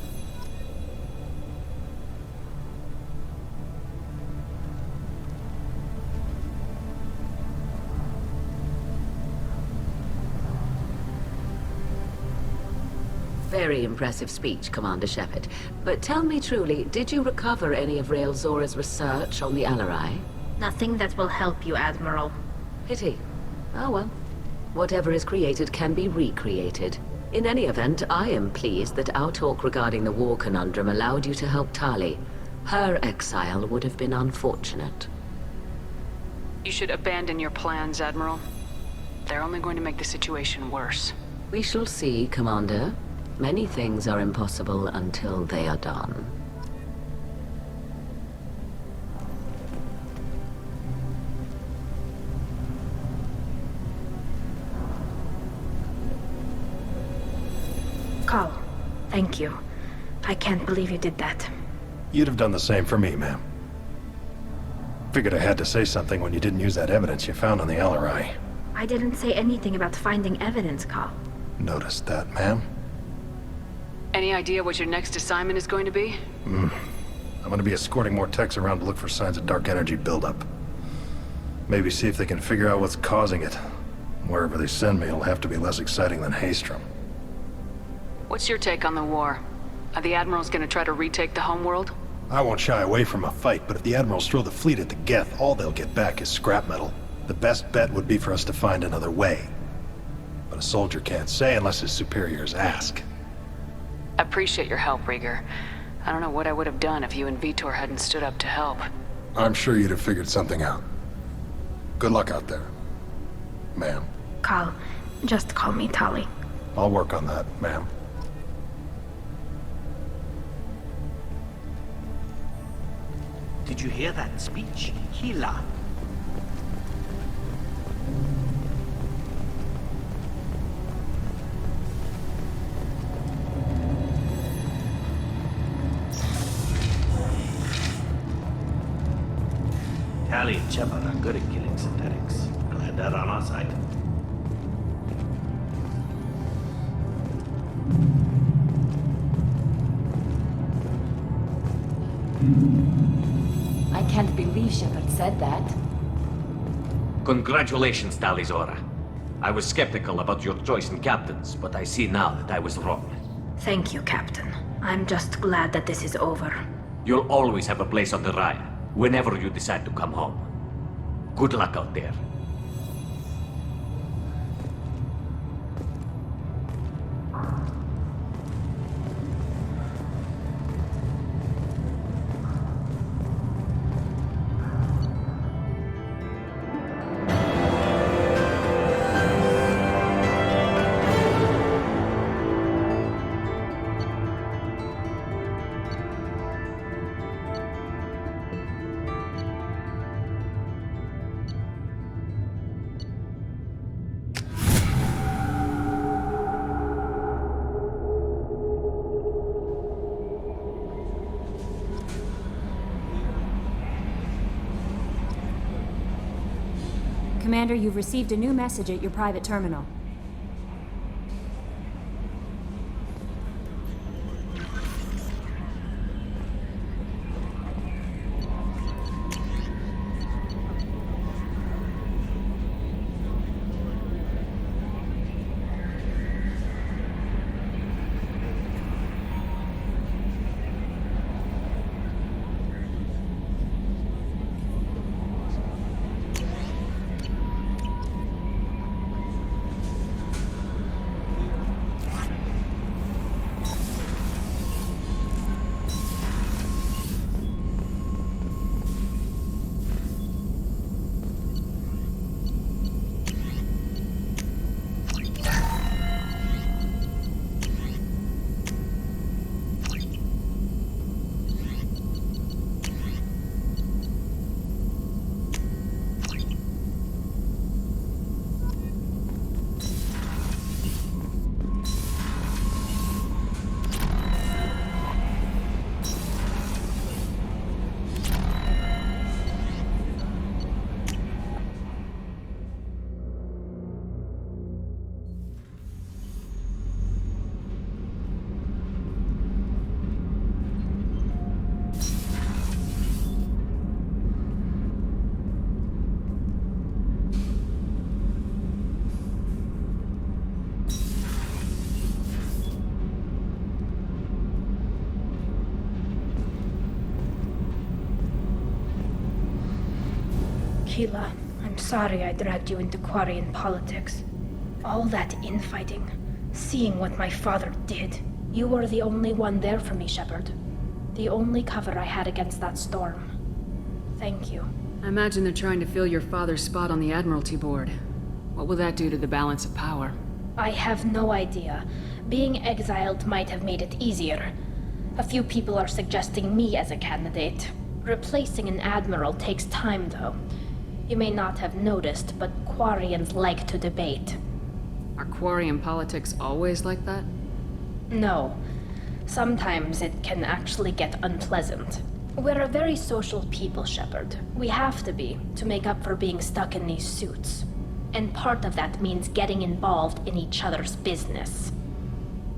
Very impressive speech, Commander Shepard. But tell me truly, did you recover any of Rael Zora's research on the Alarai? Nothing that will help you, Admiral. Pity. Oh well. Whatever is created can be recreated. In any event, I am pleased that our talk regarding the war conundrum allowed you to help Tali. Her exile would have been unfortunate. You should abandon your plans, Admiral. They're only going to make the situation worse. We shall see, Commander. Many things are impossible until they are done. Carl, thank you. I can't believe you did that. You'd have done the same for me, ma'am. Figured I had to say something when you didn't use that evidence you found on the Alarai. I didn't say anything about finding evidence, Carl. Noticed that, ma'am? Any idea what your next assignment is going to be? I'm gonna be escorting more techs around to look for signs of dark energy buildup. Maybe see if they can figure out what's causing it. Wherever they send me, it'll have to be less exciting than Haystrom. What's your take on the war? Are the Admirals gonna try to retake the homeworld? I won't shy away from a fight, but if the Admirals throw the fleet at the Geth, all they'll get back is scrap metal. The best bet would be for us to find another way. But a soldier can't say unless his superiors ask. I appreciate your help, Rieger. I don't know what I would have done if you and Vitor hadn't stood up to help. I'm sure you'd have figured something out. Good luck out there, ma'am. Carl, just call me Tali. I'll work on that, ma'am. Did you hear that speech? Hila. Tali and Shepard are good at killing synthetics. Glad they're on our side. I can't believe Shepard said that. Congratulations, Tali Zora. I was skeptical about your choice in captains, but I see now that I was wrong. Thank you, Captain. I'm just glad that this is over. You'll always have a place on the Raya, whenever you decide to come home. Good luck out there. Commander, you've received a new message at your private terminal. Hila, I'm sorry I dragged you into Quarian politics. All that infighting, seeing what my father did. You were the only one there for me, Shepard. The only cover I had against that storm. Thank you. I imagine they're trying to fill your father's spot on the Admiralty Board. What will that do to the balance of power? I have no idea. Being exiled might have made it easier. A few people are suggesting me as a candidate. Replacing an admiral takes time, though. You may not have noticed, but Quarians like to debate. Are Quarian politics always like that? No. Sometimes it can actually get unpleasant. We're a very social people, Shepard. We have to be, to make up for being stuck in these suits. And part of that means getting involved in each other's business.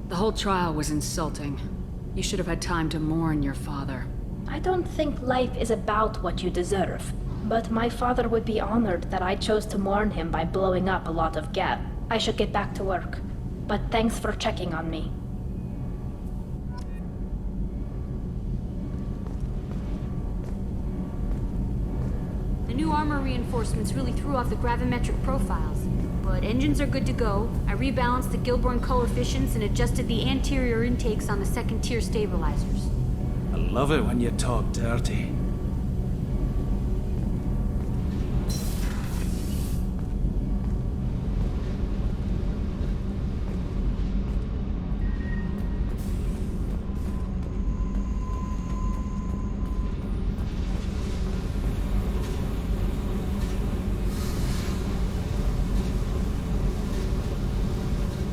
The whole trial was insulting. You should have had time to mourn your father. I don't think life is about what you deserve. But my father would be honored that I chose to mourn him by blowing up a lot of Geth. I should get back to work. But thanks for checking on me. The new armor reinforcements really threw off the gravimetric profiles. But engines are good to go. I rebalanced the Gilborn coefficients and adjusted the anterior intakes on the second-tier stabilizers. I love it when you talk dirty.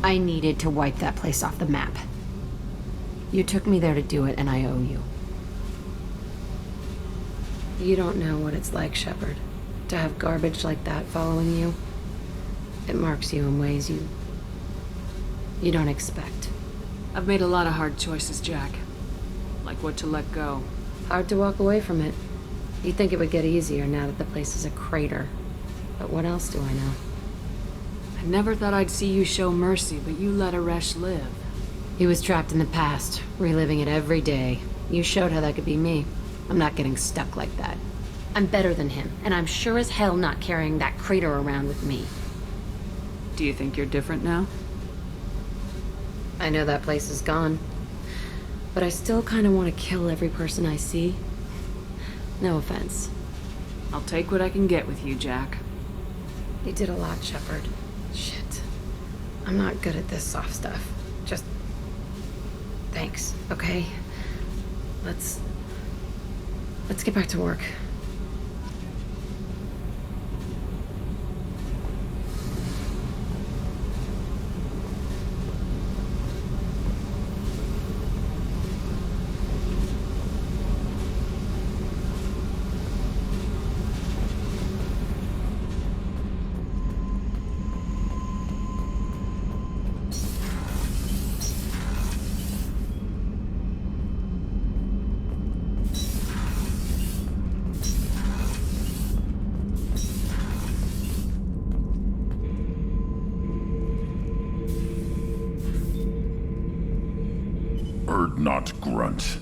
I needed to wipe that place off the map. You took me there to do it, and I owe you. You don't know what it's like, Shepard, to have garbage like that following you. It marks you in ways you don't expect. I've made a lot of hard choices, Jack. Like what to let go. Hard to walk away from it. You'd think it would get easier now that the place is a crater. But what else do I know? I never thought I'd see you show mercy, but you let Aresh live. He was trapped in the past, reliving it every day. You showed how that could be me. I'm not getting stuck like that. I'm better than him, and I'm sure as hell not carrying that crater around with me. Do you think you're different now? I know that place is gone. But I still kind of want to kill every person I see. No offense. I'll take what I can get with you, Jack. You did a lot, Shepard. Shit. I'm not good at this soft stuff. Just... thanks, okay? Let's get back to work. Not grunt.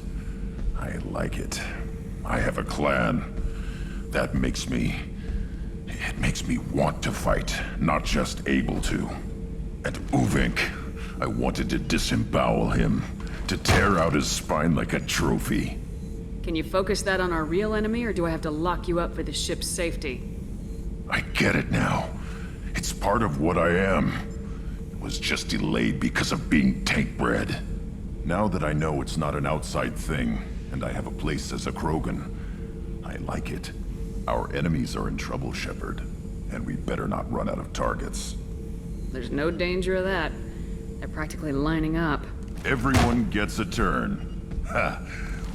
I like it. I have a clan. That makes me... it makes me want to fight, not just able to. And Uvink, I wanted to disembowel him, to tear out his spine like a trophy. Can you focus that on our real enemy, or do I have to lock you up for the ship's safety? I get it now. It's part of what I am. It was just delayed because of being tank-bred. Now that I know it's not an outside thing, and I have a place as a Krogan, I like it. Our enemies are in trouble, Shepard, and we better not run out of targets. There's no danger of that. They're practically lining up. Everyone gets a turn. Ha!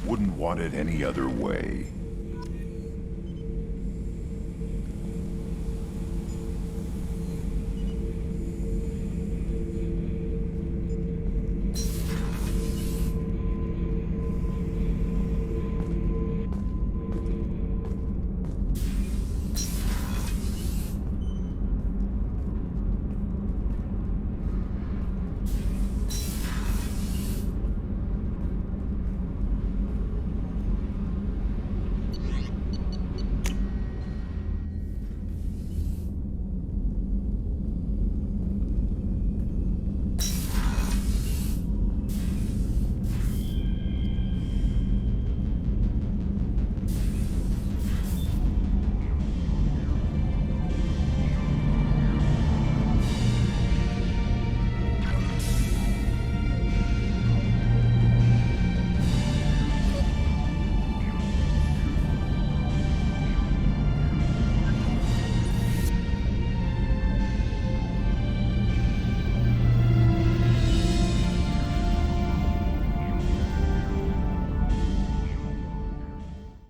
Wouldn't want it any other way.